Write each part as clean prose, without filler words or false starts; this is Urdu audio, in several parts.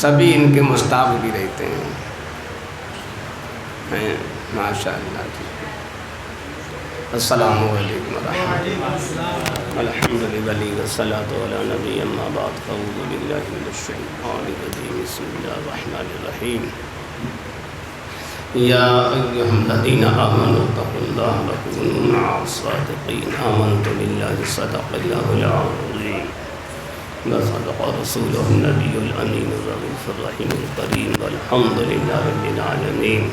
سبھی ان کے مشتاق بھی رہتے ہیں ماشاء اللہ ٹھیک ہے. السلام علیکم ورحمۃ اللہ. الحمد للہ والصلاۃ علی نبی اما بعد اعوذ باللہ من الشیطان الرجیم بسم اللہ الرحمن الرحیم. یا ایھا الذین آمنوا اتقوا اللہ وکونوا مع الصادقین. آمنت باللہ صدق اللہ العظیم وصدق رسولہ النبی الامین الرؤوف الرحیم الکریم والحمد للہ رب العالمین.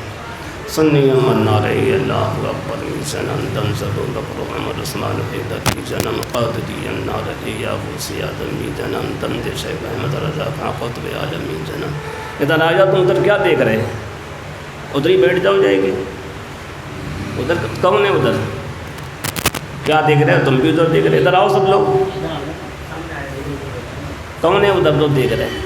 سنی من علیہ اللہ اکبر سنن تنزل بکر عمر عثمان حیدری جنم قادری النار یا بوسی آدمی جنم تند شیخ احمد رضا خان قطب عالمی جنم. ادھر آ جاؤ. تم ادھر کیا دیکھ رہے ہیں؟ ادھر ہی بیٹھ جاؤ جائے گی. ادھر کون ہے؟ ادھر کیا دیکھ رہے ہیں؟ تم بھی ادھر دیکھ رہے. ادھر آؤ سب لوگ. کون ہے ادھر لوگ دیکھ رہے ہیں؟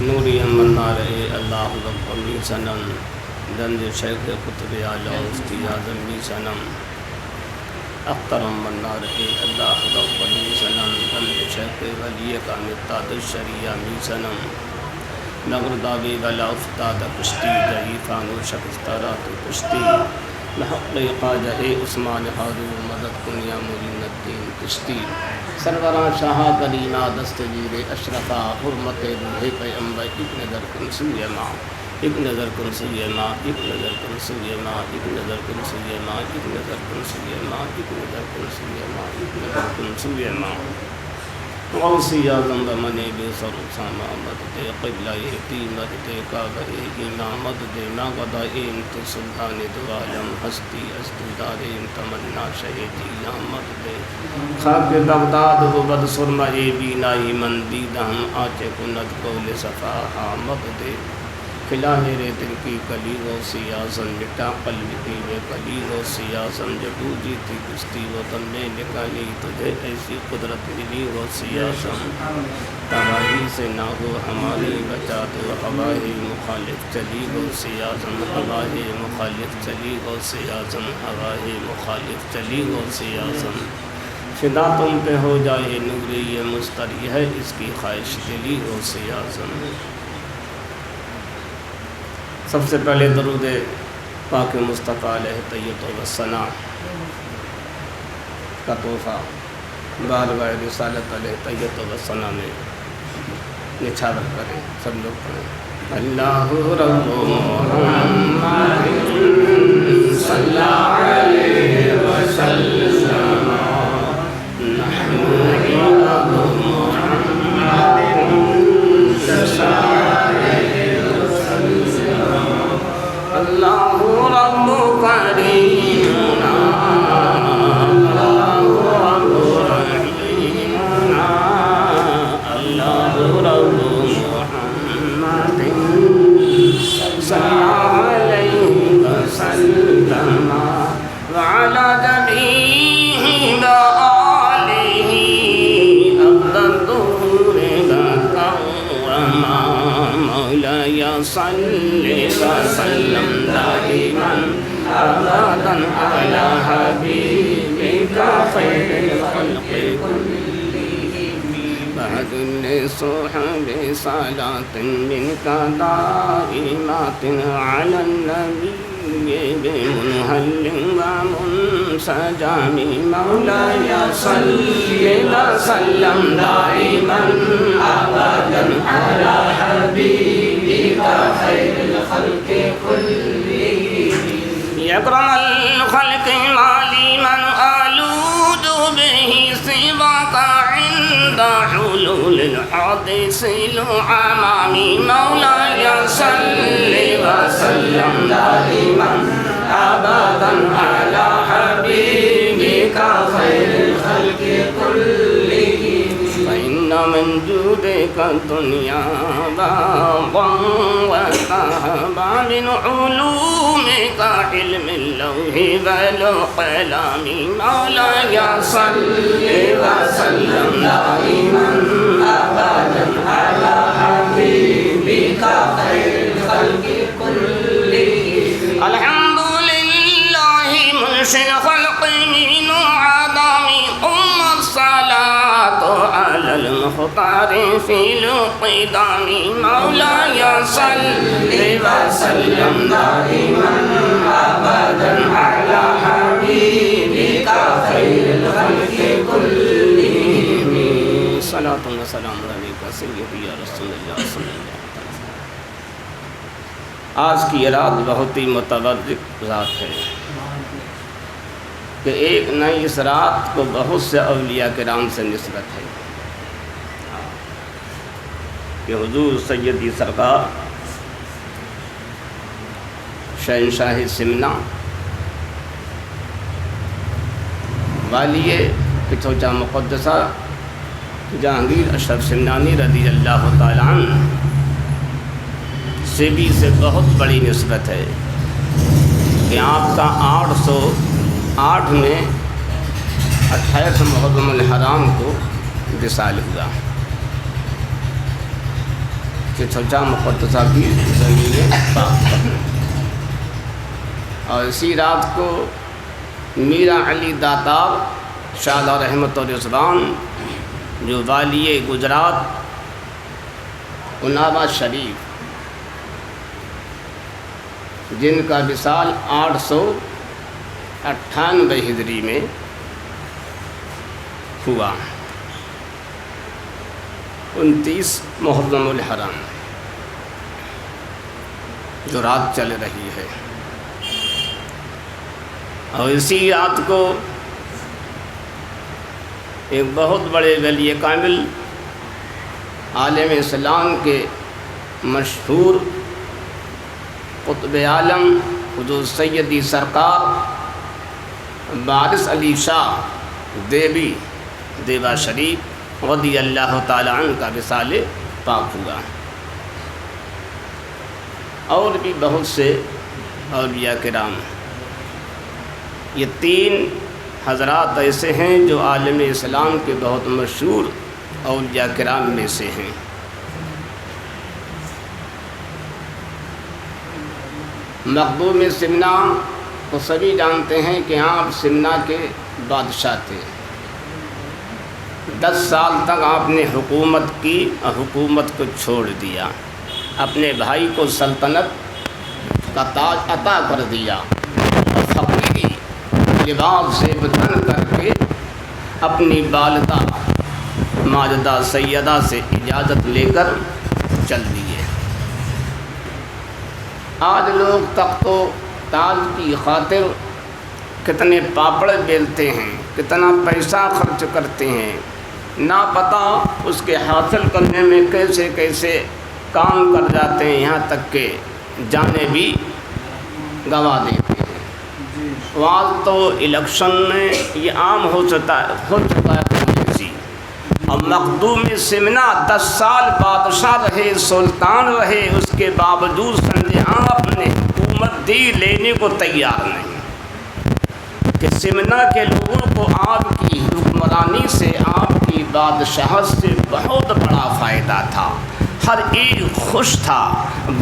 نوری امن نارے اللہ اکبر سنم دند شیخ قطب اعلیٰ مفتی اعظم سنم اخترم من نارے اللہ اکبر سنم دند شیخ ولی کامل تاج الشریعہ سنم نغر داوی والا افتاد کشتی ضعیفان و شکستارات کشتی لحق خواجہ عثمان ہارون مدد کن یا معین الدین کشتی. سروران شاہ کلیمہ دستگیر اشرفا حرمت روح پیغمبر ایک نظر کن سوی ماں ایک نظر کن سوی ماں ایک نظر کن سوی ماں ایک نظر کن سوی ماں ایک نظر کن سوی ماں ایک نظر کن سوی ماں ایک نظر کن سوی ماں. غوثی اعظم بمن بے سر اسامہ مدد قبلہ یتی مدد کعبہ امام مدد ماغدہ انت سلطان دو عالم ہستی استدار تمنا شہیدی مدد خاک بغداد و بد سرمہ بینائی من دیدہم آچے کند قول صفاہا مدد کھلا میرے دل کی کلی غوثی اعظم مٹا قلب کی وہ کلی غوثی اعظم جب بوجھی تھی کشتی وہ تم نے نکالی تجھے ایسی قدرت ملی غوثی اعظم. تباہی سے نہ ہو ہماری بچا تو ہوائی مخالف چلی غوثی اعظم ہوائی مخالف چلی غوثی اعظم ہوائی مخالف چلی غوثی اعظم. فدا تم پہ ہو جائے نوری یہ مستری ہے اس کی خواہش دلی غوثی اعظم. سب سے پہلے درود پاک مصطفیٰ علیہ طیب و ثنا کا تحفہ بارگاہ رسالت علیہ طیب و ثنا میں نچھاور کریں. سب لوگ پڑھیں. اللہ رب محمد صلی علیہ وسلم نحن رب محمد اللہ رب کریمنا اللہ رب رحیمنا اللہ رب محمد صلی علیہ وسلم وعلی جمیع آلہ افضل وما مولاي صل وسلم دائما ابدا على حبيبك خير الخلق كلهم بعد لصحب صلاة منك دائمات على النبي بمنهل ومنسجم مولاي صل وسلم دائما ابدا على حبيبك خير الخلق كلهم. يكرم الخلق مالي من آلود به سواك عند حلول الحادث الأمام مولاي صل وسلم دائما أبدا على حبيبك خير الخلق كلهم. فإن من جودك الدنيا وذهبا من علومك علم اللوح والقلم مولاي صل وسلم دائما أبدا على حبيبك خير الخلق كلهم. الحمد لله منشئ الخلق من عدم ثم الصلاة على المختار في القدم مولاي صل وسلم دائما أبدا على حبيبك خير الخلق كلهم. صلاة وسلام عليك سيدي يا رسول الله صلی اللہ علیہ وسلم. آج کی یہ رات بہت ہی متبرک رات ہے کہ ایک نئی اس رات کو بہت سے اولیاء کرام سے نسبت ہے کہ حضور سیدی سرکار شہنشاہ سمنا والی پچھوچا مقدسہ جہانگیر اشرف سمنانی رضی اللہ تعالیٰ عنہ سے بھی سے بہت بڑی نسبت ہے کہ آپ کا 808 میں 28 محرم الحرام کو وصال ہوا کہ چھوچا مقدسہ کی زمین پاک پر. اور اسی رات کو میرا علی داتار شاہ رحمت و رضوان جو والی گجرات اناوا شریف جن کا وصال 898 ہجری میں ہوا 29 محرم الحرام جو رات چل رہی ہے. اور اسی رات کو ایک بہت بڑے ولی کامل عالم اسلام کے مشہور قطب عالم حضور سیدی سرکار بارس علی شاہ دیوا شریف رضی اللہ تعالیٰ عنہ کا وصال پاک ہوا. اور بھی بہت سے اولیاء کرام. یہ 3 حضرات ایسے ہیں جو عالم اسلام کے بہت مشہور اولیاء کرام میں سے ہیں. مخدوم سمنا تو سبھی جانتے ہیں کہ آپ سمنا کے بادشاہ تھے. 10 سال تک آپ نے حکومت کی اور حکومت کو چھوڑ دیا. اپنے بھائی کو سلطنت کا تاج عطا کر دیا اور فقیری لباس سے بدن کر کے اپنی والدہ ماجدہ سیدہ سے اجازت لے کر چل دیے. آج لوگ تخت و تاج کی خاطر کتنے پاپڑ بیلتے ہیں, کتنا پیسہ خرچ کرتے ہیں, نہ پتہ اس کے حاصل کرنے میں کیسے کیسے کام کر جاتے ہیں, یہاں تک کہ جانیں بھی گنوا دیتے ہیں. آج تو الیکشن میں یہ عام ہو چکا ہے پالیسی. اور مخدوم سمنا 10 سال بادشاہ رہے, سلطان رہے, اس کے باوجود آپ نے حکومت دی لینے کو تیار نہیں. کہ سمنا کے لوگوں کو آپ کی حکمرانی سے, آپ کی بادشاہت سے بہت بڑا فائدہ تھا. ہر ایک خوش تھا,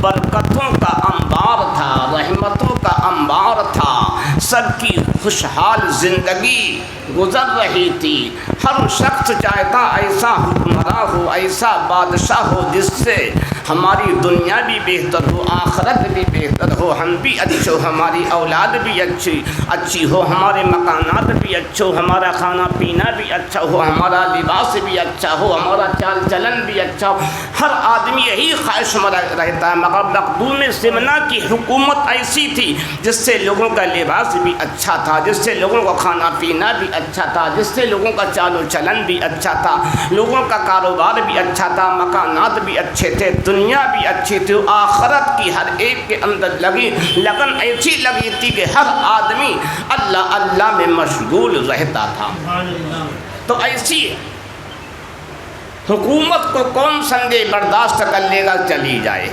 برکتوں کا انبار تھا, رحمتوں کا انبار تھا, سب کی خوشحال زندگی گزر رہی تھی. ہر شخص چاہتا ایسا حکمراں ہو, ایسا بادشاہ ہو جس سے ہماری دنیا بھی بہتر ہو, آخرت بھی بہتر ہو, ہم بھی اچھے ہو, ہماری اولاد بھی اچھی ہو, ہمارے مکانات بھی اچھے ہو, ہمارا کھانا پینا بھی اچھا ہو, ہمارا لباس بھی اچھا ہو, ہمارا چال چلن بھی اچھا ہو. ہر آدمی یہی خواہش میں رہتا ہے. مگر مخدوم سمنا کی حکومت ایسی تھی جس سے لوگوں کا لباس بھی اچھا تھا, جس سے لوگوں کا کھانا پینا بھی اچھا تھا, جس سے لوگوں کا چال و چلن بھی اچھا تھا, لوگوں کا کاروبار بھی اچھا تھا, مکانات بھی اچھے تھے, دنیا بھی اچھی تھی. آخرت کی ہر ایک کے اندر لگن ایسی لگی تھی کہ ہر آدمی اللہ اللہ میں مشغول رہتا تھا. تو ایسی حکومت کو کون سنڈے برداشت کر لے گا؟ چلی جائے۔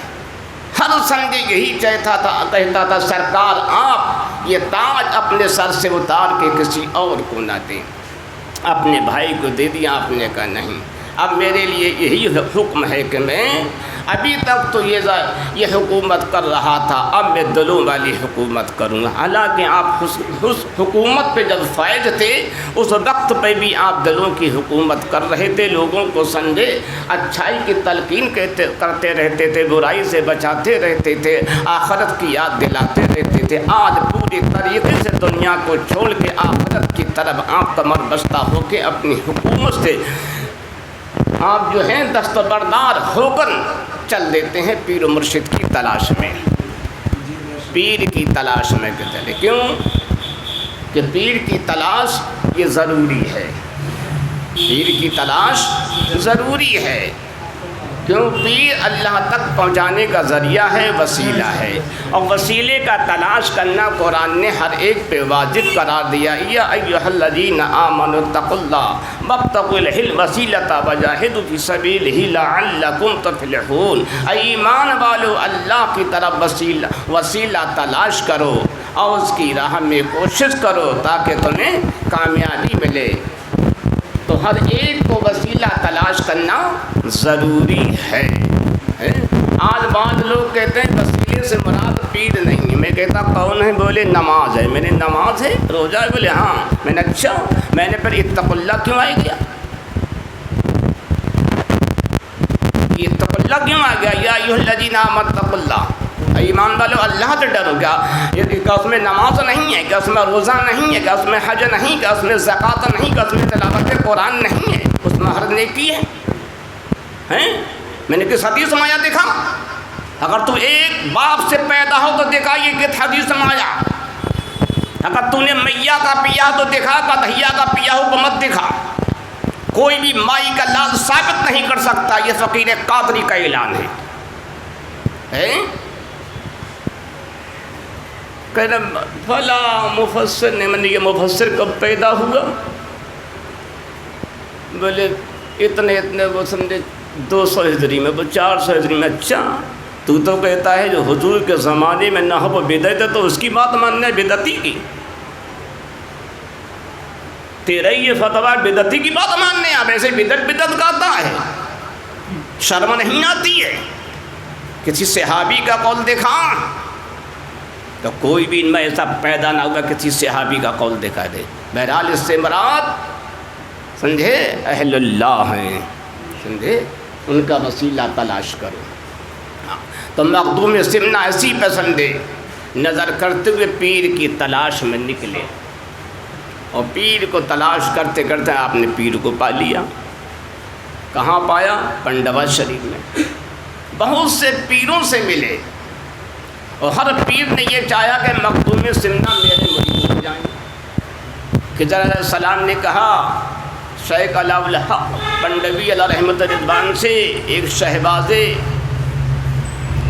ہر سنڈے یہی کہتا تھا سرکار آپ یہ تاج اپنے سر سے اتار کے کسی اور کو نہ دیں۔ اپنے بھائی کو دے دیا، آپ نے کہا نہیں، اب میرے لیے یہی حکم ہے کہ میں ابھی تک تو یہ حکومت کر رہا تھا، اب میں دلوں والی حکومت کروں گا۔ حالانکہ آپ اس حکومت پہ جب فائز تھے اس وقت پہ بھی آپ دلوں کی حکومت کر رہے تھے، لوگوں کو سمجھے اچھائی کی تلقین کرتے رہتے تھے، برائی سے بچاتے رہتے تھے، آخرت کی یاد دلاتے رہتے تھے۔ آج پوری طریقے سے دنیا کو چھوڑ کے آخرت کی طرف آپ کمر بستہ ہو کے اپنی حکومت سے آپ جو ہیں دستبردار ہو کر چل دیتے ہیں پیر و مرشد کی تلاش میں، پیر کی تلاش میں کہ چلے۔ کیوں کہ پیر کی تلاش یہ ضروری ہے، پیر کی تلاش ضروری ہے۔ کیوں؟ پیر اللہ تک پہنچانے کا ذریعہ ہے، وسیلہ ہے، اور وسیلے کا تلاش کرنا قرآن نے ہر ایک پہ واجب قرار دیا۔ یا ایھا الذین آمنوا اتقوا اللہ وابتغوا الیہ الوسیلۃ وجاہدوا فی سبیلہ لعلکم تفلحون۔ اے ایمان والو، اللہ کی طرف وسیلہ تلاش کرو اور اس کی راہ میں کوشش کرو تاکہ تمہیں کامیابی ملے۔ تو ہر ایک کو وسیلہ تلاش کرنا ضروری ہے۔ آج بعض لوگ کہتے ہیں وسیلے سے مراد پیر نہیں ہے۔ میں کہتا کون ہے؟ بولے نماز ہے۔ میں نے نماز ہے، روزہ ہے؟ بولے ہاں۔ میں نے اچھا، میں نے پھر اتقوا اللہ کیوں آئے گیا؟ اتقوا اللہ کیوں آ گیا؟ یا ایھا الذین آمنوا اتقوا اللہ، ایمان والو اللہ سے ڈرو۔ کیا اس میں نماز نہیں ہے؟ کیا اس میں روزہ نہیں ہے؟ کیا اس میں حج نہیں؟ کیا اس میں زکوٰۃ نہیں؟ کیا اس میں تلاوت قرآن نہیں ہے؟ اس میں ہر نیکی ہے۔ میں نے کس حدیث میں آیا دیکھا؟ اگر تو ایک باپ سے پیدا ہو تو دیکھا یہ کس حدیث میں آیا؟ اگر تو نے میاں کا پیا تو دیکھا، گدھیا کا پیا ہو تو مت دیکھا۔ کوئی بھی مائی کا لال ثابت نہیں کر سکتا، یہ فقیر قادری کا اعلان ہے۔ کہنا فلا مفسر نے، میں نے یہ مفسر کب پیدا ہوا؟ بولے اتنے وہ سمجھے 200 ہجری میں، وہ 400 ہجری میں۔ اچھا، تو کہتا ہے جو حضور کے زمانے میں نہ ہو بدعت ہے تو اس کی بات ماننا ہے بدعتی کی؟ تیرا یہ فتویٰ بدعتی کی بات ماننے؟ اب ایسے بدعت کہتا ہے، شرم نہیں آتی ہے؟ کسی صحابی کا قول دیکھا؟ تو کوئی بھی ان میں ایسا پیدا نہ ہوا کسی صحابی کا قول دکھا دے۔ بہرحال اس سے مراد سمجھے اہل اللہ ہیں، سمجھے، ان کا وسیلہ تلاش کرو۔ تو مخدوم سمنا ایسی پسندے نظر کرتے ہوئے پیر کی تلاش میں نکلے، اور پیر کو تلاش کرتے کرتے آپ نے پیر کو پا لیا۔ کہاں پایا؟ پنڈوا شریف میں۔ بہت سے پیروں سے ملے، اور ہر پیر نے یہ چاہا کہ مخدوم سمنا میرے مرید ہو جائیں۔ خضر علیہ السلام نے کہا شیخ علاء الحق پنڈوی علیہ رحمت رضوان سے ایک شہباز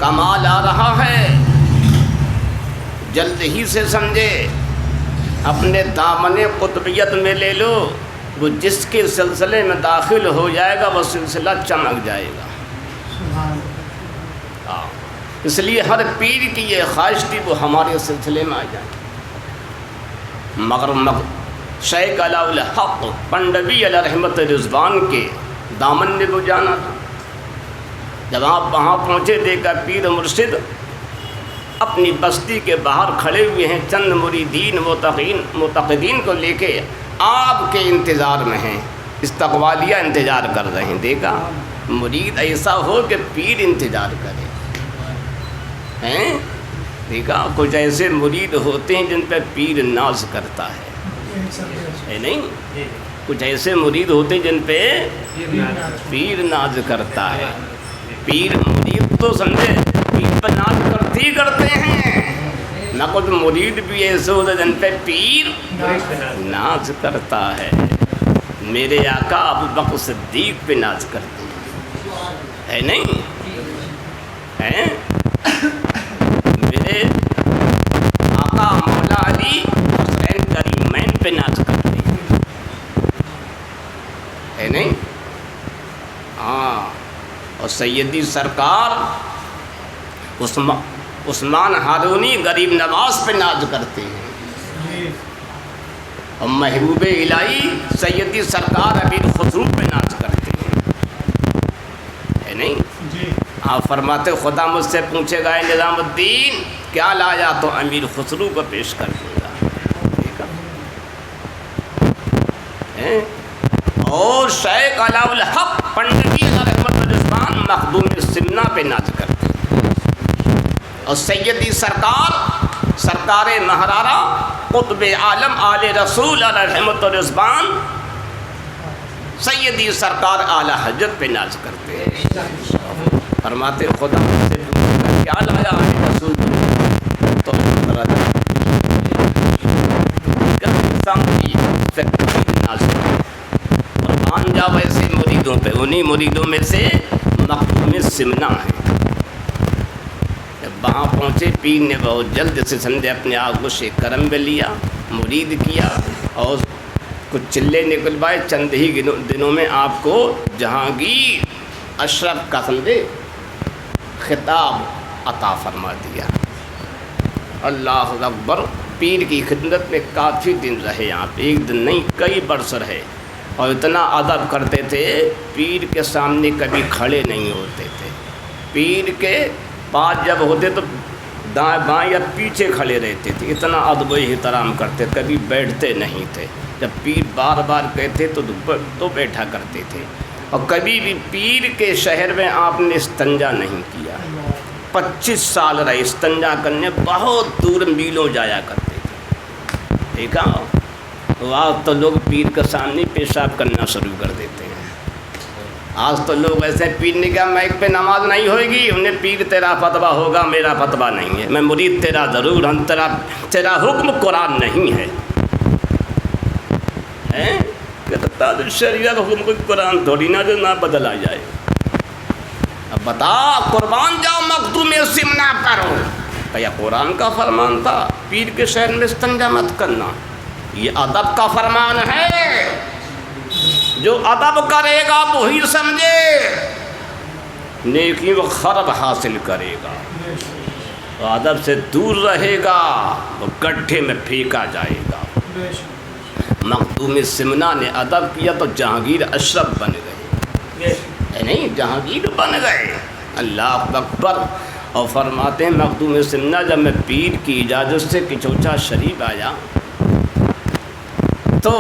کمال آ رہا ہے، جلد ہی سے سمجھے اپنے دامن قطبیت میں لے لو، وہ جس کے سلسلے میں داخل ہو جائے گا وہ سلسلہ چمک جائے گا۔ اس لیے ہر پیر کی یہ خواہش تھی وہ ہمارے سلسلے میں آ جائے، مگر شیخ علاء الحق پنڈوی علیہ رحمت رضوان کے دامن میں وہ جانا تھا۔ جب آپ وہاں پہنچے دیکھا پیر مرشد اپنی بستی کے باہر کھڑے ہوئے ہیں، چند مریدین معتقدین کو لے کے آپ کے انتظار میں ہیں، استقبالیہ انتظار کر رہے ہیں۔ دیکھا مرید ایسا ہو کہ پیر انتظار کرے ہیں؟ دیکھا کچھ ایسے مرید ہوتے ہیں جن پہ پیر ناز کرتا ہے نہیں؟ کچھ ایسے مرید ہوتے ہیں جن پہ پیر ناز کرتا ہے۔ پیر مرید تو سمجھے پیر پہ ناز کرتے ہیں، نہ کچھ مرید بھی ایسے ہوتے جن پہ پیر ناز کرتا ہے۔ میرے آقا ابو بکر صدیق پہ ناز کرتے ہے نہیں ہے؟ میرے آقا مولا علی حسین کریمین پہ ناز کرتے ہے نہیں؟ اور سیدی سرکار عثمان ہارونی غریب نواز پہ ناز کرتے ہیں، اور محبوب الہی سیدی سرکار امیر خسرو پہ ناز کرتے ہیں، ہے نہیں؟ آپ فرماتے خدا مجھ سے پوچھے گا نظام الدین کیا لایا تو امیر خسرو کو پیش کر دوں گا۔ اور شیخ علاء الحق پنڈتی رحمت الرضوان مخدوم سمنا پہ ناز کرتے ہیں، اور سیدی سرکار مہرارا قطب عالم آل رسول رحمت الرضوان سیدی سرکار اعلی حضرت پہ ناز کرتے ہیں۔ فرماتے خدا سے کیا لایا آل رسول تو قربان جا ویسے مریدوں پہ، انہی مریدوں میں سے مخدوم سمنا ہے۔ جب وہاں پہنچے پیر نے بہت جلد سے سمجھے اپنے آپ کو شیخ کرم میں لیا، مرید کیا، اور کچھ چلے نکلوائے، چند ہی دنوں میں آپ کو جہانگیر اشرف کا سمجھے خطاب عطا فرما دیا۔ اللہ اکبر، پیر کی خدمت میں کافی دن رہے آپ، ایک دن نہیں کئی برس رہے، اور اتنا ادب کرتے تھے، پیر کے سامنے کبھی کھڑے نہیں ہوتے تھے، پیر کے پاس جب ہوتے تو دائیں بائیں یا پیچھے کھڑے رہتے تھے، اتنا ادب و احترام کرتے، کبھی بیٹھتے نہیں تھے، جب پیر بار بار کہتے تو بیٹھا کرتے تھے، اور کبھی بھی پیر کے شہر میں آپ نے استنجا نہیں کیا، 25 سال رہے استنجا کرنے، بہت دور میلوں جایا کرتے تھے، دیکھا؟ آج تو لوگ پیر کے سامنے پیشاب کرنا شروع کر دیتے ہیں، آج تو لوگ ایسے پیر نے کہا مائک پہ نماز نہیں ہوئے گی، انہیں پیر تیرا فتویٰ ہوگا میرا فتویٰ نہیں ہے، میں مرید تیرا ضرور ہوں، تیرا حکم قرآن نہیں ہے، کہ شریعت حکم کو قرآن تھوڑی نہ جو نہ بدلا جائے۔ اب بتا قربان جاؤ مخدوم سمنا کرو، یہ قرآن کا فرمان تھا، پیر کے شہر میں استنجا مت کرنا، یہ ادب کا فرمان ہے، جو ادب کرے گا وہی سمجھے نیکی و خرب حاصل کرے گا، اور ادب سے دور رہے گا وہ گڈھے میں پھینکا جائے گا۔ مخدوم سمنا نے ادب کیا تو جہانگیر اشرف بن گئے، نہیں جہانگیر بن گئے، اللہ اکبر۔ اور فرماتے ہیں مخدوم سمنا جب میں پیر کی اجازت سے کچوچا شریف آیا تو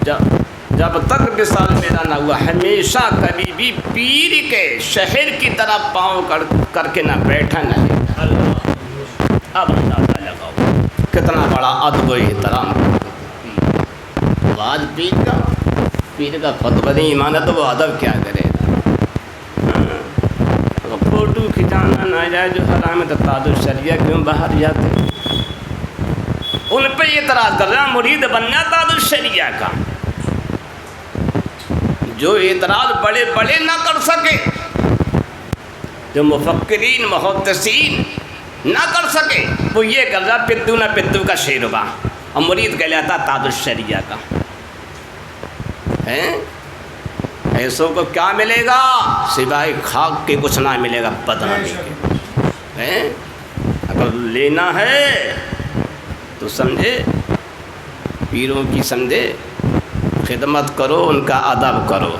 جب تک وصال میرا نہ ہوا ہمیشہ کبھی بھی پیر کے شہر کی طرف پاؤں کر کے نہ بیٹھا نہ لیٹا۔ اب اندازہ لگاؤ کتنا بڑا ادب و احترام، آج پیر کا فتویٰ نہیں مانا تو وہ ادب کیا کرے گا؟ فوٹو کھچانا ناجائز جو حرام ہے تو تاج الشریعہ کیوں باہر جاتے؟ ان پہ اعتراض کر رہا مرید بننا تاج الشریعہ کا، جو اعتراض بڑے بڑے نہ کر سکے، جو مفکرین محدثین نہ کر سکے، وہ یہ کر رہا پدو نہ پدو کا شیربا، اور مرید کہلاتا تاج الشریعہ کا۔ ایسوں کو کیا ملے گا؟ سوائے خاک کے کچھ نہ ملے گا، بدنامی کے۔ اگر لینا ہے تو سمجھے پیروں کی سمجھے خدمت کرو، ان کا ادب کرو،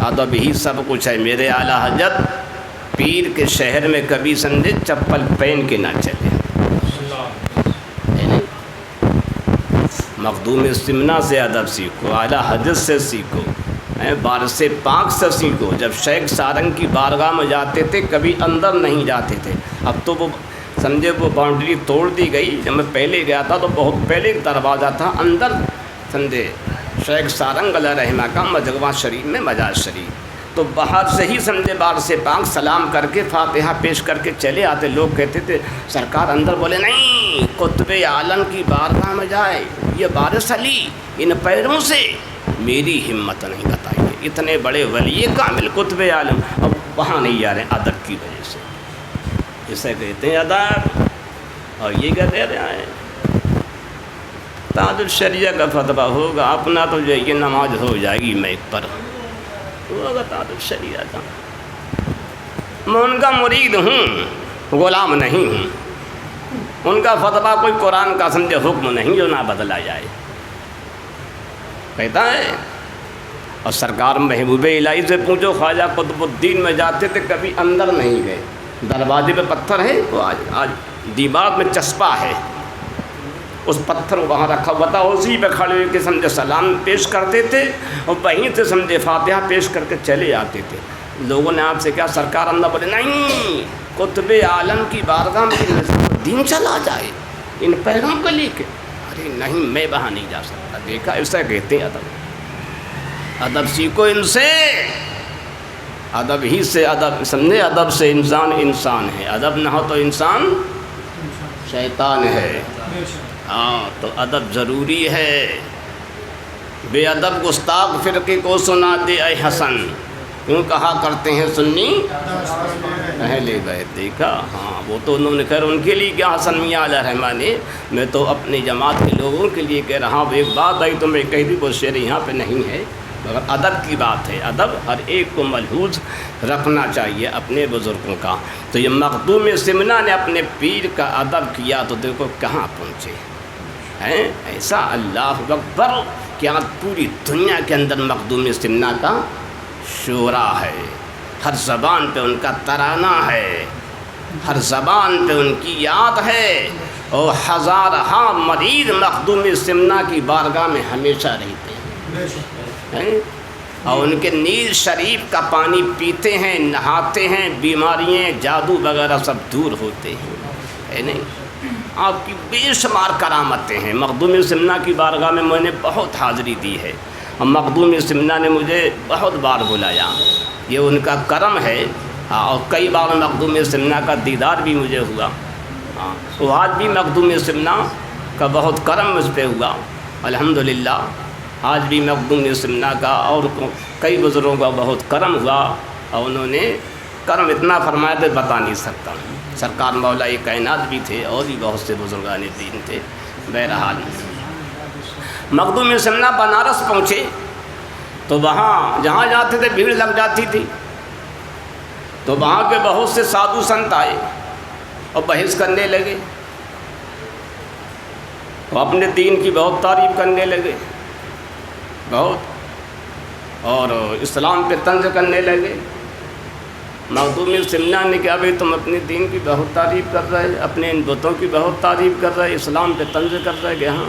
ادب ہی سب کچھ ہے۔ میرے اعلیٰ حضرت پیر کے شہر میں کبھی سمجھے چپل پہن کے نہ چلے، مخدوم سمنا سے ادب سیکھو، اعلیٰ حضرت سے سیکھو، وارث پاک سے سیکھو۔ جب شیخ سارنگ کی بارگاہ میں جاتے تھے کبھی اندر نہیں جاتے تھے، اب تو وہ سمجھے وہ باؤنڈری توڑ دی گئی، جب میں پہلے گیا تھا تو بہت پہلے ایک دروازہ تھا، اندر سمجھے شیخ سارنگ علیہ رحمہ کا مجغواں شریف میں مجاز شریف، تو باہر سے ہی سمجھے وارث پاک سلام کر کے فاتحہ پیش کر کے چلے آتے۔ لوگ کہتے تھے سرکار اندر، بولے نہیں، قطب عالم کی بارگاہ میں جائے یہ وارث علی ان پیروں سے میری ہمت نہیں بتائی، اتنے بڑے ولی کامل قطب عالم اب وہاں نہیں جا رہے ادب کی وجہ سے، اسے کہتے ہیں ادب، اور یہ کہتے ہیں تاج الشریعہ کا فتویٰ ہوگا، اپنا تو جو یہ نماز ہو جائے گی میک پر، وہ ہوگا تاج الشریعہ کا۔ میں ان کا مرید ہوں، غلام نہیں ہوں۔ ان کا فتویٰ کوئی قرآن کا سمجھے حکم نہیں جو نہ بدلا جائے، کہتا ہے۔ اور سرکار محبوب الہی سے پوچھو، خواجہ قطب الدین میں جاتے تھے، کبھی اندر نہیں گئے، دروازے پہ پتھر ہے، وہ آج دیوار میں چسپا ہے، اس پتھر کو وہاں رکھا ہوا تھا، اسی پہ کھڑے ہوئے کہ سمجھے سلام پیش کرتے تھے اور وہیں سے سمجھے فاتحہ پیش کر کے چلے آتے تھے۔ لوگوں نے آپ سے کہا سرکار اندر، بولے نہیں، قطب عالم کی بارگاہ میں دین چلا جائے ان پیغام کو لے کے، ارے نہیں میں وہاں نہیں جا سکتا۔ دیکھا، ایسا کہتے ہیں ادب، ادب سیکھو ان سے، ادب ہی سے ادب سمجھے، ادب سے انسان انسان ہے، ادب نہ ہو تو انسان شیطان ہے۔ ہاں تو ادب ضروری ہے۔ بے ادب گستاخ فرقے کو سنا دے اے حسن، کیوں کہا کرتے ہیں سنی اہل بیت۔ دیکھا، ہاں وہ تو انہوں نے خیر ان کے لیے کیا، حسن میاں علیہ الرحمٰن نے، میں تو اپنی جماعت کے لوگوں کے لیے کہہ رہا ہوں۔ ایک بات آئی تو میں کہہ دی، وہ شعر یہاں پہ نہیں ہے، مگر ادب کی بات ہے۔ ادب ہر ایک کو ملحوظ رکھنا چاہیے اپنے بزرگوں کا۔ تو یہ مخدوم سمنا نے اپنے پیر کا ادب کیا تو دیکھو کہاں پہنچے ہیں۔ ایسا اللہ اکبر کہ آج پوری دنیا کے اندر مخدوم سمنا کا شعرا ہے، ہر زبان پہ ان کا ترانہ ہے، ہر زبان پہ ان کی یاد ہے، اور ہزارہا مرید مخدوم سمنا کی بارگاہ میں ہمیشہ رہتے ہیں، اور ان کے نیز شریف کا پانی پیتے ہیں، نہاتے ہیں، بیماریاں جادو وغیرہ سب دور ہوتے ہیں، ہے نہیں؟ آپ کی بے شمار کرامتیں ہیں۔ مخدوم سمنا کی بارگاہ میں میں نے بہت حاضری دی ہے، اور مخدوم سمنا نے مجھے بہت بار بلایا، یہ ان کا کرم ہے۔ اور کئی بار مخدوم سمنا کا دیدار بھی مجھے ہوا، تو آج بھی مخدوم سمنا کا بہت کرم مجھ پہ ہوا الحمدللہ۔ آج بھی مخدوم سمنا کا اور کئی بزرگوں کا بہت کرم ہوا، اور انہوں نے کرم اتنا فرمایا تو بتا نہیں سکتا۔ سرکار مولا کائنات بھی تھے، اور بھی بہت سے بزرگان دین تھے۔ بہرحال مخدوم سمنا بنارس پہنچے تو وہاں جہاں جاتے تھے بھیڑ لگ جاتی تھی، تو وہاں کے بہت سے سادھو سنت آئے اور بحث کرنے لگے، وہ اپنے دین کی بہت تعریف کرنے لگے بہت، اور اسلام پہ طنز کرنے لگے۔ مخدوم سمنا نے کہا بھائی تم اپنے دین کی بہت تعریف کر رہے، اپنے ان بتوں کی بہت تعریف کر رہے، اسلام پہ طنز کر رہے کہ ہاں،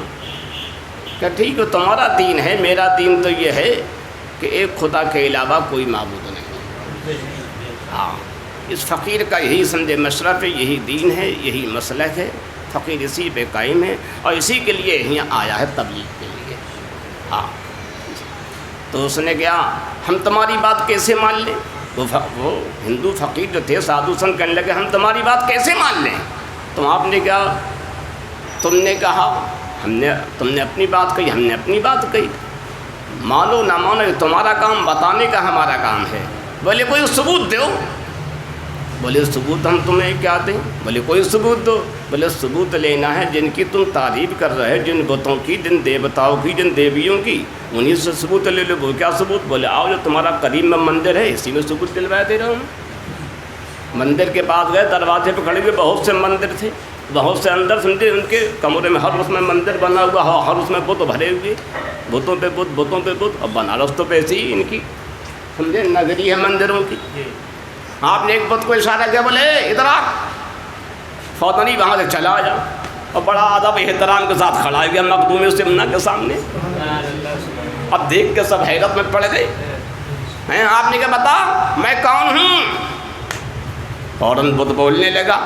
کہ ٹھیک ہے تمہارا دین ہے، میرا دین تو یہ ہے کہ ایک خدا کے علاوہ کوئی معبود نہیں۔ ہاں، اس فقیر کا یہی سمجھے مشرف ہے، یہی دین ہے، یہی مسلک ہے، فقیر اسی پہ قائم ہے، اور اسی کے لیے یہاں آیا ہے تبلیغ کے لیے۔ ہاں، تو اس نے کہا ہم تمہاری بات کیسے مان لیں؟ وہ ہندو فقیر جو تھے سادھو سنت کہنے لگے ہم تمہاری بات کیسے مان لیں؟ تو آپ نے کہا تم نے کہا تم نے اپنی بات کہی، ہم نے اپنی بات کہی، مانو نہ مانو تمہارا کام، بتانے کا ہمارا کام ہے۔ بولے کوئی ثبوت دو۔ بولے ثبوت ہم تمہیں کیا دیں؟ بولے کوئی ثبوت دو۔ بولے ثبوت لینا ہے جن کی تم تعریف کر رہے، جن بتوں کی، جن دیوتاؤں کی، جن دیویوں کی، انہیں سے ثبوت لے لو۔ وہ کیا ثبوت؟ بولے آؤ جو تمہارا قریب میں مندر ہے اسی میں ثبوت دلوا دے رہا ہوں۔ مندر کے پاس گئے، دروازے پہ کھڑے ہوئے، بہت سے مندر تھے، بہت سے اندر سمجھے ان کے کمرے میں ہر اس میں مندر بنا ہوا، ہر اس میں بت بھرے ہوئے، بتوں پہ بت، بتوں پہ بت۔ اور بنارس تو پیسے ہی ان کی سمجھے نگری ہے مندروں کی۔ آپ نے ایک بت کو اشارہ کیا، بولے ادھر آ، فوراً ہی وہاں سے چلا آیا، اور بڑا ادب احترام کے ساتھ کھڑا ہو گیا مخدوم سمنا کے سامنے۔ اب دیکھ کے سب حیرت میں پڑ گئے ہیں۔ آپ نے کہا بتا میں کون ہوں؟ فوراً بت بولنے لگا،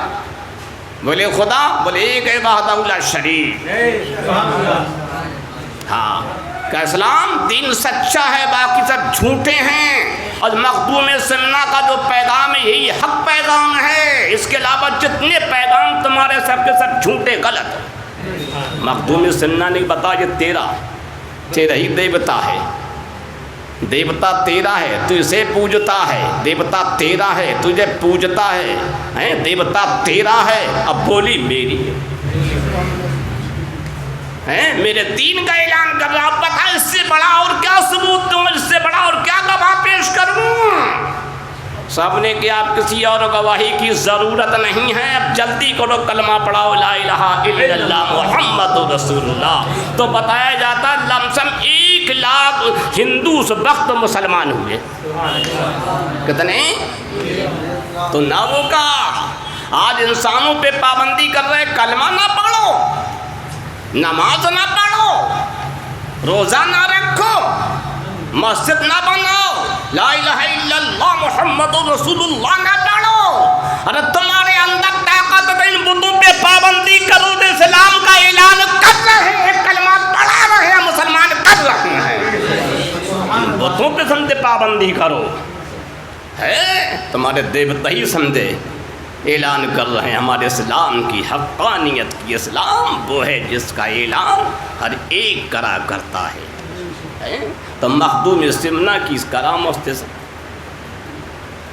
بولے خدا، بولے ایک ہے وحدہ لا شریک۔ ہاں کہ اسلام دین سچا ہے، باقی سب جھوٹے ہیں، اور مخدوم سمنا کا جو پیغام ہے یہی حق پیغام ہے، اس کے علاوہ جتنے پیغام تمہارے سب کے سب جھوٹے غلط۔ مخدوم سمنا نے بتا یہ تیرا ہی دیوتا ہے، دیوتا تیرا ہے، تو اسے پوجتا ہے، دیوتا تیرا ہے، تجھے پوجتا ہے، دیوتا تیرا ہے، اب بولی میری ہے، میرے دین کا اعلان کر رہا، بتا اس سے بڑا اور کیا ثبوت دوں، اس سے بڑا اور کیا گواہ پیش کروں؟ سب نے کہ آپ کسی اور گواہی کی ضرورت نہیں ہے، اب جلدی کرو کلمہ پڑھاؤ لا الہ الا اللہ محمد رسول اللہ۔ تو بتایا جاتا لمسم 1,00,000 ہندو اس وقت مسلمان ہوئے۔ کتنے؟ تو نہ روکا، آج انسانوں پہ پابندی کر رہے، کلمہ نہ پڑھو، نماز نہ پڑھو، روزہ نہ رکھو، مسجد نہ بناؤ، لا الہ الا اللہ محمد رسول اللہ نہ پڑھو۔ ارے تمہارے اندر طاقت ہے، ان بتوں پہ پابندی کرو، اسلام کا اعلان کر رہے ہیں، کلمہ پڑھا رہے ہیں، مسلمان کر رہے ہیں، بتوں پہ سمجھے پابندی کرو ہے، تمہارے دیوتا ہی سمجھے اعلان کر رہے ہیں ہمارے اسلام کی حقانیت کی۔ اسلام وہ ہے جس کا اعلان ہر ایک کرا کرتا ہے۔ تو مخدوم سمنا کی اس کرامت سے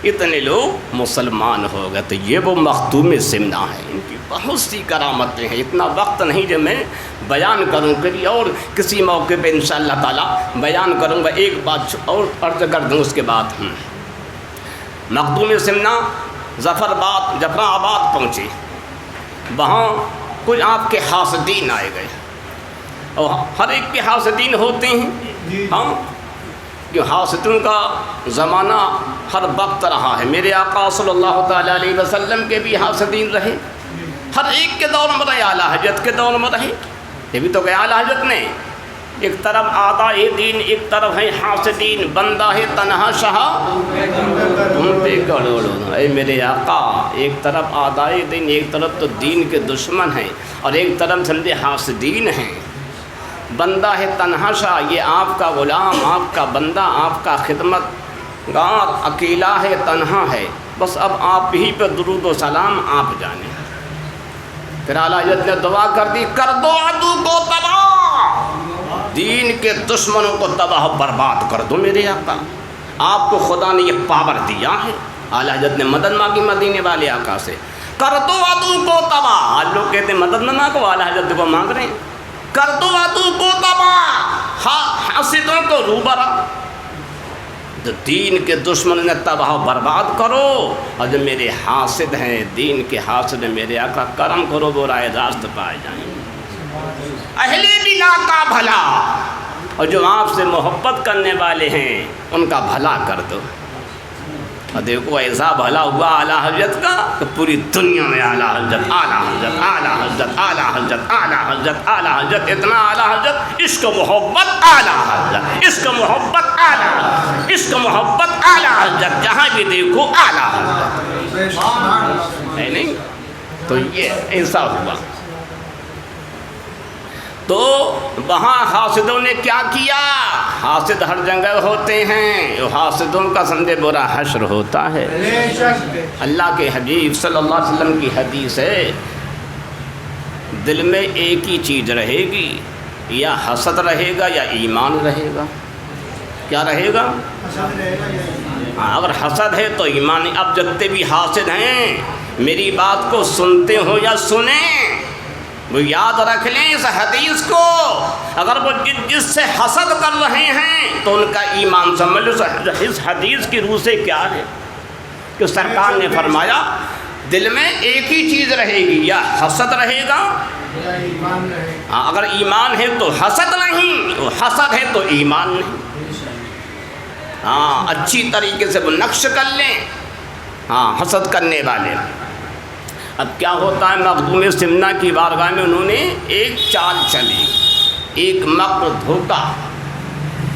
اتنے لوگ مسلمان ہو گئے، تو یہ وہ مخدوم سمنا ہے، ان کی بہت سی کرامتیں ہیں، اتنا وقت نہیں جو میں بیان کروں، کبھی اور کسی موقع پہ انشاءاللہ تعالی بیان کروں گا۔ ایک بات اور عرض کر دوں اس کے بعد مخدوم سمنا ظفر آباد پہنچے، وہاں کچھ آپ کے حاسدین آئے گئے، اور ہر ایک کے حاسدین ہوتے ہیں، ہاں کہ حاسدوں کا زمانہ ہر وقت رہا ہے، میرے آقا صلی اللہ تعالیٰ علیہ وسلم کے بھی حاسدین رہے، ہر ایک کے دور میں رہے، اعلیٰ حضرت کے دور میں رہے، یہ بھی تو کہ اعلیٰ حضرت نے ایک طرف آدائے دین، ایک طرف ہے حاسدین، بندہ ہے تنہا شاہ تم پہ کروڑوں۔ اے میرے آقا، ایک طرف آدائے دین، ایک طرف تو دین کے دشمن ہیں، اور ایک طرف سمجھے حاسدین ہیں، بندہ ہے تنہا شاہ، یہ آپ کا غلام، آپ کا بندہ، آپ کا خدمت گار اکیلا ہے، تنہا ہے، بس اب آپ ہی پہ درود و سلام آپ جانیں۔ پھر اعلیٰ حضرت نے دعا کر دی، کر دو عدو کو تباہ، دین کے دشمنوں کو تباہ برباد کر دو میرے آقا، آپ کو خدا نے یہ پاور دیا ہے۔ اعلیٰ حضرت نے مدد مانگی مدینے والے آقا سے، کر دو عدو کو تباہ۔ آج لوگ کہتے ہیں مدد نہ مانگو، اعلیٰ حضرت کو مانگ رہے ہیں، کر دو عدو کو تباہ، حاسدوں کو روبرا، جو دین کے دشمن نے تباہ برباد کرو، اور جو میرے حاسد ہیں، دین کے حاسد ہیں، میرے آقا کرم کرو، وہ راہ راست پائے جائیں، اہل بلا کا بھلا، اور جو آپ سے محبت کرنے والے ہیں ان کا بھلا کر دو۔ اور دیکھو ایسا بھلا ہوا اعلیٰ حضرت کا کہ پوری دنیا میں اعلیٰ حضرت، اعلیٰ حضرت، اعلیٰ حضرت، اعلیٰ حضرت، اعلیٰ حضرت، اعلیٰ حضرت، اتنا اعلیٰ حضرت، عشق محبت اعلیٰ حضرت، عشق محبت اعلیٰ حضرت، عشق محبت اعلیٰ حضرت، جہاں بھی دیکھو اعلیٰ حضرت ہے نہیں؟ تو یہ ایسا ہوا۔ تو وہاں حاسدوں نے کیا کیا؟ حاسد ہر جگہ ہوتے ہیں، حاسدوں کا سمجھے برا حشر ہوتا ہے۔ اللہ کے حبیب صلی اللہ علیہ وسلم کی حدیث ہے، دل میں ایک ہی چیز رہے گی، یا حسد رہے گا یا ایمان رہے گا۔ کیا رہے گا؟ اگر حسد ہے تو ایمان۔ اب جتنے بھی حاسد ہیں میری بات کو سنتے ہو یا سنیں، وہ یاد رکھ لیں اس حدیث کو، اگر وہ جس سے حسد کر رہے ہیں تو ان کا ایمان سمجھ لو۔ اس حدیث کی روح سے کیا ہے کہ سرکار نے فرمایا دل میں ایک ہی چیز رہے گی، یا حسد رہے گا، اگر ایمان ہے تو حسد نہیں، حسد ہے تو ایمان نہیں۔ ہاں اچھی طریقے سے وہ نقش کر لیں، ہاں حسد کرنے والے۔ اب کیا ہوتا ہے، مخدوم سمنا کی بارگاہ میں انہوں نے ایک چال چلی، ایک مکر دھوکہ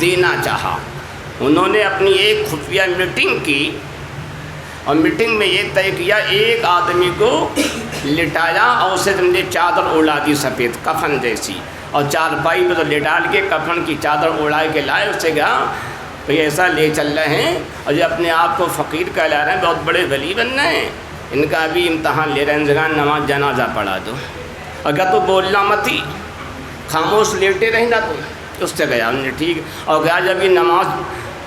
دینا چاہا۔ انہوں نے اپنی ایک خفیہ میٹنگ کی، اور میٹنگ میں یہ طے کیا ایک آدمی کو لٹایا اور اسے چادر اڑا دی سفید کفن جیسی، اور چارپائی پہ تو لٹال کے کفن کی چادر اڑا کے لائے، اس سے کہا تو یہ ایسا لے چل رہے ہیں، اور جو اپنے آپ کو فقیر کہلا رہے ہیں، بہت بڑے ولی بن رہے ہیں، ان کا بھی امتحان لے رہے ہیں، جگہ نماز جنازہ پڑھا دو، اگر تو بولنا مت ہی، خاموش لیٹے رہیں نا تو۔ اس سے گیا انہوں نے ٹھیک، اور کہا جب یہ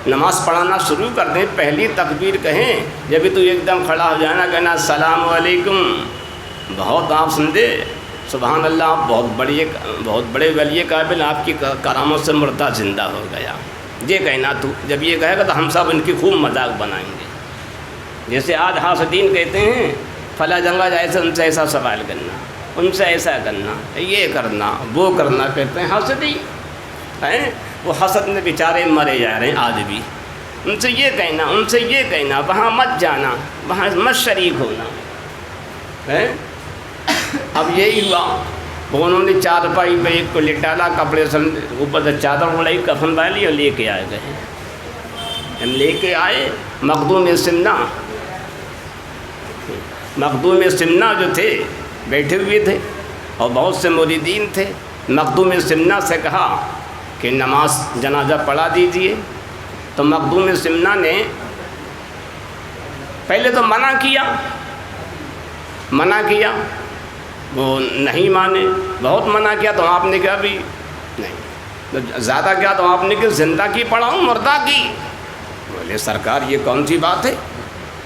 نماز پڑھانا شروع کر دیں، پہلی تکبیر کہیں، جب تو ایک دم کھڑا ہو جانا، کہنا السلام علیکم، بہت آپ سمجھے سبحان اللہ، آپ بہت بڑے ولی قابل، آپ کی کرامت سے مردہ زندہ ہو گیا، یہ کہنا تو جب یہ کہے گا تو ہم سب ان کی خوب مذاق بنائیں گے۔ جیسے آج حاسدین کہتے ہیں فلاں جگہ جائے ان سے ایسا سوال کرنا، ان سے ایسا کرنا، یہ کرنا وہ کرنا، کہتے ہیں حاسدین ہیں۔ وہ حسد میں بیچارے مرے جا رہے ہیں آج بھی۔ ان سے یہ کہنا، ان سے یہ کہنا، وہاں مت جانا، وہاں مت شریک ہونا ہے۔ اب یہی ہوا، انہوں نے چارپائی پہ ایک کو لٹالا، کپڑے اوپر سے چادر اڑائی، کفن والی، اور لے کے آئے گئے۔ ہم لے کے آئے مخدوم سمنا، مخدوم سمنا جو تھے بیٹھے ہوئے تھے اور بہت سے مریدین تھے۔ مخدوم سمنا سے کہا کہ نماز جنازہ پڑھا دیجئے، تو مخدوم سمنا نے پہلے تو منع کیا، وہ نہیں مانے، بہت منع کیا، تو آپ نے کہا بھی نہیں، زیادہ کیا تو آپ نے کہ زندہ کی پڑھاؤں مردہ کی؟ بولے سرکار یہ کون سی بات ہے،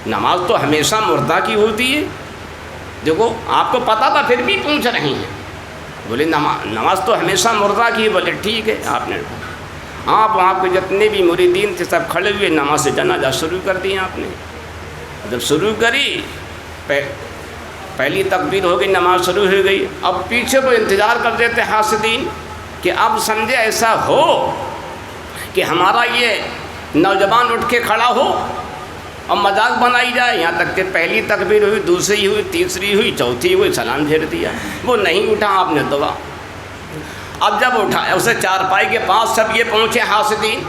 نماز تو ہمیشہ مردہ کی ہوتی ہے۔ دیکھو آپ کو پتہ تھا پھر بھی پوچھ رہی ہیں۔ بولے نماز تو ہمیشہ مردہ کی ہے۔ بولے ٹھیک ہے، آپ نے وہاں کے جتنے بھی مریدین تھے سب کھڑے ہوئے، نماز سے جنازہ شروع کر دیا آپ نے۔ جب شروع کری، پہلی تکبیر ہو گئی، نماز شروع ہو گئی۔ اب پیچھے کو انتظار کرتے تھے حاسدین کہ اب سمجھے ایسا ہو کہ ہمارا یہ نوجوان اٹھ کے کھڑا ہو اور مذاق بنائی جائے۔ یہاں تک کہ پہلی تکبیر ہوئی، دوسری ہوئی، تیسری ہوئی، چوتھی ہوئی، سلام پھیر دیا۔ وہ نہیں اٹھا، آپ نے دعا۔ اب جب اٹھایا اسے چارپائی کے پاس، سب یہ پہنچے حاسدین۔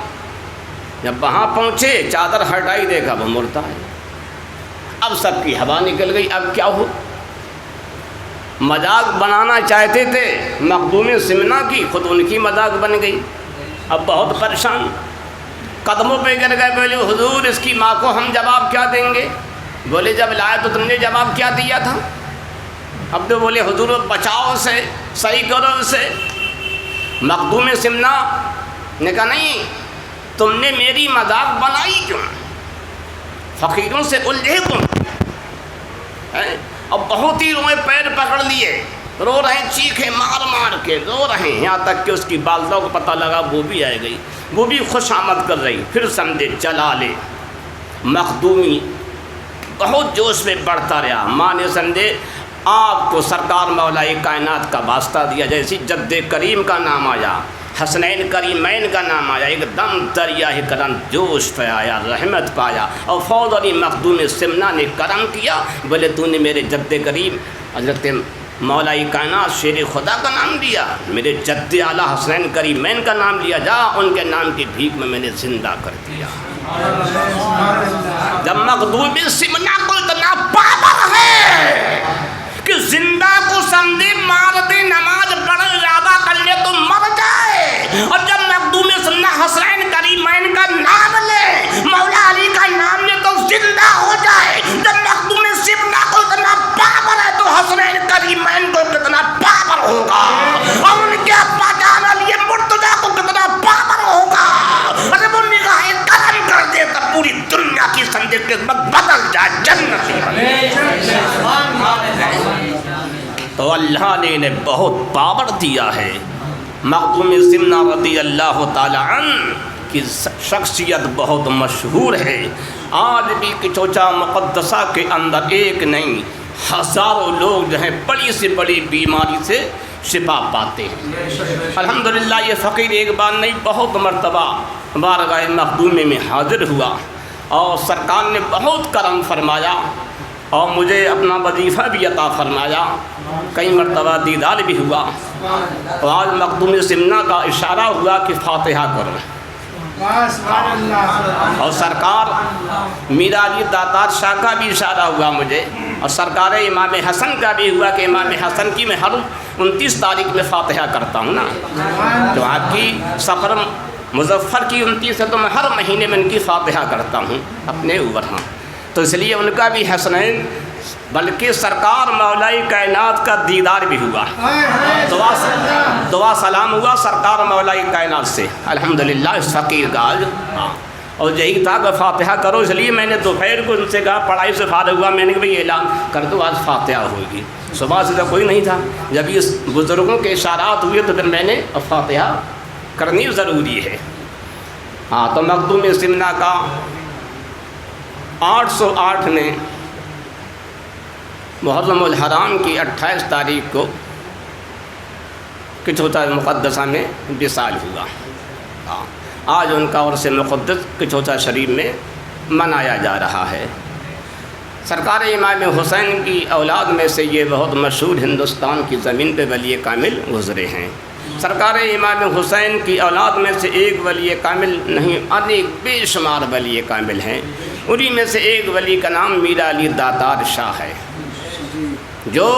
جب وہاں پہنچے، چادر ہٹائی، دیکھا وہ مردہ ہے۔ اب سب کی ہوا نکل گئی۔ اب کیا ہو؟ مذاق بنانا چاہتے تھے مخدوم سمنا کی، خود ان کی مذاق بن گئی۔ اب بہت پریشان، قدموں پہ گر گئے، بولے حضور اس کی ماں کو ہم جواب کیا دیں گے؟ بولے جب لائے تو تم نے جواب کیا دیا تھا؟ اب تو بولے حضور بچاؤ اسے، صحیح کرو اسے۔ مخدوم سمنا نے کہا نہیں، تم نے میری مذاق بنائی کیوں؟ فقیروں سے الجھے کیوں؟ اب بہت ہی روئے، پیر پکڑ لیے، رو رہے ہیں، چیخے مار کے رو رہے ہیں، یہاں تک کہ اس کی والدہ کو پتہ لگا، وہ بھی آئے گئی، وہ بھی خوش آمد کر رہی۔ پھر سمجھے جلالے مخدومی بہت جوش میں بڑھتا رہا۔ ماں نے سمجھے آپ کو سرکار مولا کائنات کا واسطہ دیا، جیسی جد کریم کا نام آیا، حسنین کریمین کا نام آیا، ایک دم دریا کرم جوش پہ آیا، رحمت پایا، اور فوری مخدوم سمنا نے کرم کیا۔ بولے تو نے میرے جد کریم حضرت مولا کائنات شیر خدا کا نام لیا، میرے جد اعلیٰ حسنین کریمین کا نام لیا، جا ان کے نام کی بھیک میں نے زندہ کر دیا۔ جب مخدوم سمنا کو اتنا پاور ہے کہ زندہ کو سمجھے مار دے، نماز پڑھے، ارادہ کر لے تو مر جائے، اور جب مخدوم سمنا حسنین کریمین کا نام لے، مولا علی کا نام لے تو زندہ ہو جائے۔ جب مخدوم سمنا کو اتنا پاور ہے تو حسنین کریمین کو کتنا پاور ہوگا، اور ان کے ابا جان علی مرتضیٰ کو کتنا پاور ہوگا۔ ارے وہ نگاہ کرم کر دے تو پوری دنیا کی سمجھے قسمت بدل جائے، جنتی بنے۔ تو اللہ نے انہیں بہت پاور دیا ہے۔ مخدوم سمنا رضی اللہ تعالی عنہ کی شخصیت بہت مشہور ہے۔ آج بھی کچوچا مقدسہ کے اندر ایک نہیں، ہزاروں لوگ جو ہیں بڑی سے بڑی بیماری سے شفا پاتے ہیں۔ الحمدللہ یہ فقیر ایک بار نہیں، بہت مرتبہ بارگاہ مخدومے میں حاضر ہوا، اور سرکار نے بہت کرم فرمایا، اور مجھے اپنا وظیفہ بھی عطا فرمایا، کئی مرتبہ دیدار بھی ہوا۔ اور آج مخدوم سمنا کا اشارہ ہوا کہ فاتحہ کرو، اور سرکار میرا علی داتار شاہ کا بھی اشارہ ہوا مجھے، اور سرکار امام حسن کا بھی ہوا کہ امام حسن کی میں ہر 29 تاریخ میں فاتحہ کرتا ہوں نا، جو آپ کی سفر مظفر کی 29 ہے تو میں ہر مہینے میں ان کی فاتحہ کرتا ہوں اپنے اوپر۔ ہاں تو اس لیے ان کا بھی حسنین، بلکہ سرکار مولا کائنات کا دیدار بھی ہوا، دعا سلام ہوا سرکار مولا کائنات سے، الحمدللہ اس فقیر کا آج۔ اور یہی تھا کہ فاتحہ کرو، اس لیے میں نے دوپہر کو ان سے کہا، پڑھائی سے فارغ ہوا، میں نے کہا بھائی اعلان کر دو آج فاتحہ ہوگی۔ صبح سے تو کوئی نہیں تھا، جب یہ بزرگوں کے اشارات ہوئے تو پھر میں نے فاتحہ کرنی ضروری ہے۔ ہاں تو مخدوم سمنا کا 808 میں محرم الحرام کی 28 تاریخ کو کچھوتا مقدسہ میں وصال ہوا۔ آج ان کا عرس مقدس کچھوتا شریف میں منایا جا رہا ہے۔ سرکار امام حسین کی اولاد میں سے یہ بہت مشہور ہندوستان کی زمین پہ ولی کامل گزرے ہیں۔ سرکار امام حسین کی اولاد میں سے ایک ولی کامل نہیں، انیک بے شمار ولی کامل ہیں۔ انہی میں سے ایک ولی کا نام میرا علی دادار شاہ ہے، جو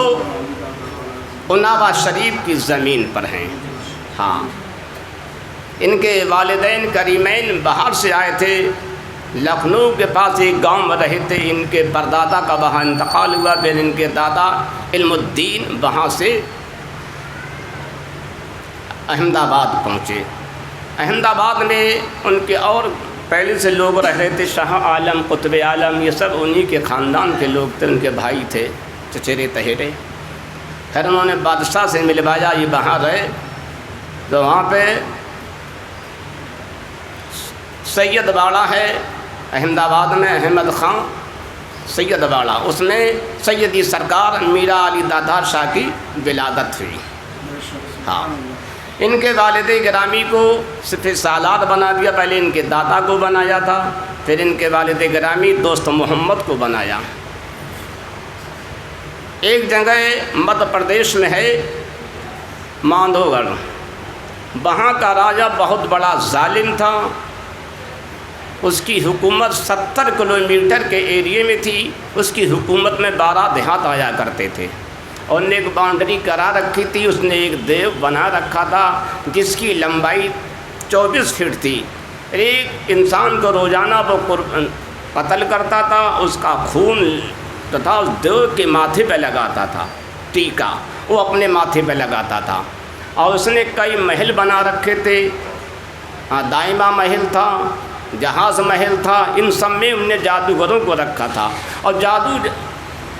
اناوا شریف کی زمین پر ہیں۔ ہاں، ان کے والدین کریمین باہر سے آئے تھے، لکھنؤ کے پاس ایک گاؤں میں رہے تھے۔ ان کے پردادا کا وہاں انتقال ہوا، پھر ان کے دادا علم الدین وہاں سے احمد آباد پہنچے۔ احمد آباد میں ان کے اور پہلے سے لوگ رہے تھے، شاہ عالم، قطب عالم، یہ سب انہی کے خاندان کے لوگ تھے، ان کے بھائی تھے چچیرے تہیرے۔ پھر انہوں نے بادشاہ سے ملوایا، یہ وہاں رہے تو وہاں پہ سید باڑہ ہے احمد آباد میں، احمد خان سید باڑہ، اس میں سیدی سرکار میرا علی دادار شاہ کی ولادت ہوئی۔ ہاں، ان کے والد گرامی کو صرف سالار بنا دیا، پہلے ان کے دادا کو بنایا تھا، پھر ان کے والد گرامی دوست محمد کو بنایا۔ ایک جگہ مدھیہ پردیش میں ہے ماندھو گڑھ، وہاں کا راجہ بہت بڑا ظالم تھا۔ اس کی حکومت 70 کلومیٹر کے ایریے میں تھی۔ اس کی حکومت میں 12 دیہات آیا کرتے تھے، اور نے ایک باؤنڈری کرا رکھی تھی۔ اس نے ایک دیو بنا رکھا تھا جس کی لمبائی 24 فٹ تھی۔ ایک انسان کو روزانہ وہ قتل کرتا تھا، اس کا خون تھا اس دیو کے ماتھے پہ لگاتا تھا، ٹیکا وہ اپنے ماتھے پہ لگاتا تھا۔ اور اس نے کئی محل بنا رکھے تھے، دائمہ محل تھا، جہاز محل تھا، ان سب میں ان نے جادوگروں کو رکھا تھا۔ اور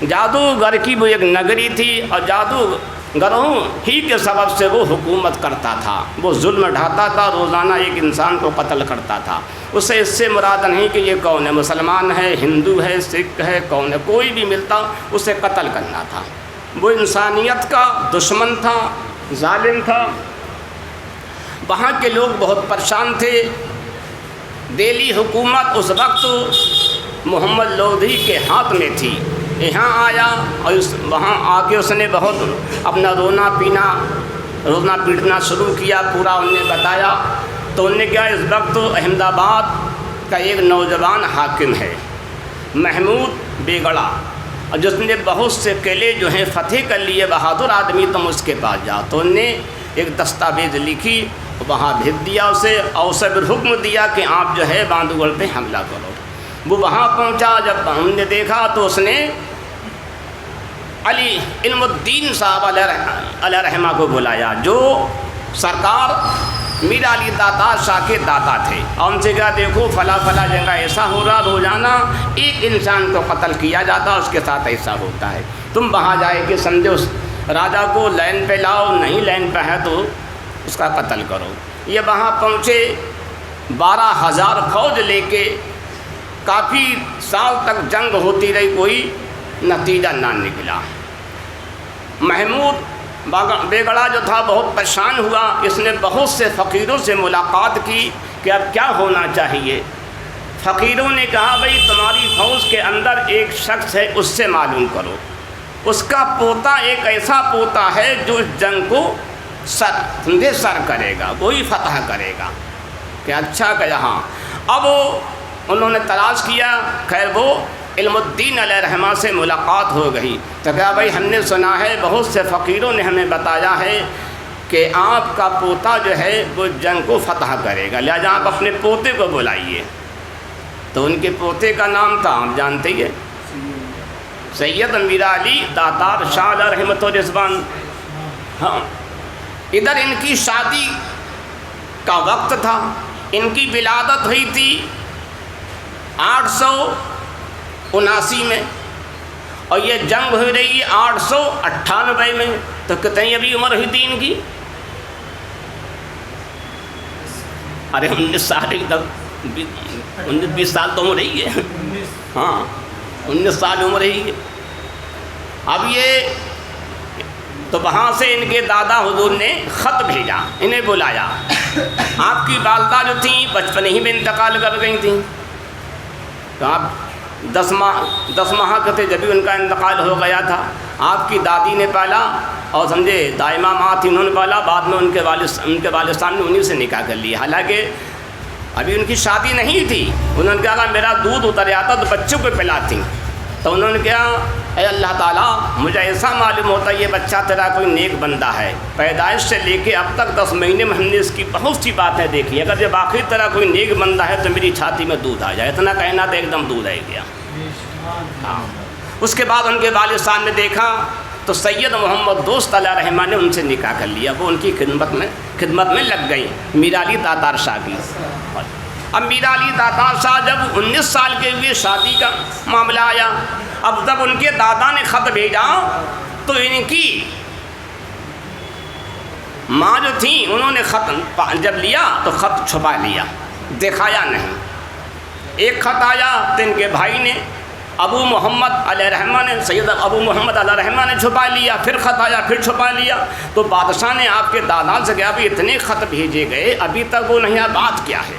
جادوگر کی وہ ایک نگری تھی، اور جادوگروں ہی کے سبب سے وہ حکومت کرتا تھا، وہ ظلم ڈھاتا تھا، روزانہ ایک انسان کو قتل کرتا تھا۔ اسے اس سے مراد نہیں کہ یہ کون ہے، مسلمان ہے، ہندو ہے، سکھ ہے، کون ہے، کوئی بھی ملتا اسے قتل کرنا تھا۔ وہ انسانیت کا دشمن تھا، ظالم تھا۔ وہاں کے لوگ بہت پریشان تھے۔ دہلی حکومت اس وقت محمد لودھی کے ہاتھ میں تھی۔ یہاں آیا اور وہاں آ کے اس نے بہت اپنا رونا پیٹنا شروع کیا، پورا انہوں نے بتایا۔ تو انہوں نے کیا، اس وقت احمد آباد کا ایک نوجوان حاکم ہے محمود بیگڑا، اور جس نے بہت سے قلعے جو ہیں فتح کر لیے، بہادر آدمی، تم اس کے پاس جاؤ۔ تو انہوں نے ایک دستاویز لکھی، وہاں بھیج دیا اسے، اور اسے حکم دیا کہ آپ جو ہے باندھوگڑھ پہ حملہ کرو۔ وہ وہاں پہنچا، جب ہم نے دیکھا تو اس نے علی علم الدین صاحب علیہ رحمہ کو بلایا، جو سرکار میرا علی دادار شاہ کے دادا تھے، اور ان سے کہا دیکھو فلاں جگہ ایسا ہو رہا، روزانہ ایک انسان کو قتل کیا جاتا، اس کے ساتھ ایسا ہوتا ہے، تم وہاں جائے کہ سمجھو اس راجہ کو لائن پہ لاؤ، نہیں لائن پہ ہے تو اس کا قتل کرو۔ یہ وہاں پہنچے، 12,000 فوج لے کے، کافی سال تک جنگ ہوتی رہی، کوئی نتیجہ نہ نکلا۔ محمود بیگڑا جو تھا بہت پریشان ہوا، اس نے بہت سے فقیروں سے ملاقات کی کہ اب کیا ہونا چاہیے۔ فقیروں نے کہا بھئی تمہاری فوج کے اندر ایک شخص ہے، اس سے معلوم کرو، اس کا پوتا ایک ایسا پوتا ہے جو اس جنگ کو سر کرے گا، وہی فتح کرے گا۔ کہ اچھا کہ ہاں۔ اب انہوں نے تلاش کیا، خیر وہ علم الدین علیہ رحمہ سے ملاقات ہو گئی، تو کہا بھائی ہم نے سنا ہے، بہت سے فقیروں نے ہمیں بتایا ہے کہ آپ کا پوتا جو ہے وہ جنگ کو فتح کرے گا، لہذا آپ اپنے پوتے کو بلائیے۔ تو ان کے پوتے کا نام تھا، آپ جانتے ہیں، سید میرا علی دادار شاہ علیہ رحمۃ الرضوان۔ ہاں، ادھر ان کی شادی کا وقت تھا، ان کی ولادت ہوئی تھی 879 میں، اور یہ جنگ ہو رہی ہے 898 میں، تو کتنی ابھی عمر ہوئی تھی ان کی؟ ارے 19 سال ایک دم 19-20 سال تو عمر رہی ہے، ہاں 19 سال عمر رہی ہے۔ اب یہ تو وہاں سے ان کے دادا حضور نے خط بھیجا، انہیں بلایا۔ آپ کی والدہ جو تھیں بچپن ہی میں انتقال کر گئی تھیں، تو آپ 10 ماہ کے تھے جبھی ان کا انتقال ہو گیا تھا۔ آپ کی دادی نے پالا اور سمجھے دائمہ ماں تھی، انہوں نے پالا، بعد میں ان کے والد صاحب نے انہیں سے نکاح کر لیا، حالانکہ ابھی ان کی شادی نہیں تھی۔ انہوں نے کہا میرا دودھ اتر آتا تو بچوں کو پلاتی، تو انہوں نے کہا اے اللہ تعالیٰ مجھے ایسا معلوم ہوتا یہ بچہ تیرا کوئی نیک بندہ ہے، پیدائش سے لے کے اب تک 10 مہینے میں ہم نے اس کی بہت سی باتیں دیکھی، اگر یہ باقی طرح کوئی نیک بندہ ہے تو میری چھاتی میں دودھ آ جائے۔ اتنا کہنا تو ایک دم دودھ آ گیا۔ اس کے بعد ان کے والد صاحب نے دیکھا تو سید محمد دوست علیہ رحمہ نے ان سے نکاح کر لیا، وہ ان کی خدمت میں لگ گئی، میرا علی تاتار شاہ کی۔ اب میرا علی تاتار شاہ جب 19 سال کے ہوئے شادی کا معاملہ آیا، اب جب ان کے دادا نے خط بھیجا تو ان کی ماں جو تھیں انہوں نے خط جب لیا تو خط چھپا لیا، دکھایا نہیں۔ ایک خط آیا تو ان کے بھائی نے ابو محمد علیہ رحمہ نے، سید ابو محمد علیہ رحمہ نے چھپا لیا، پھر خط آیا پھر چھپا لیا۔ تو بادشاہ نے آپ کے دادا سے کہا بھی اتنے خط بھیجے گئے ابھی تک وہ نہیں، بات کیا ہے؟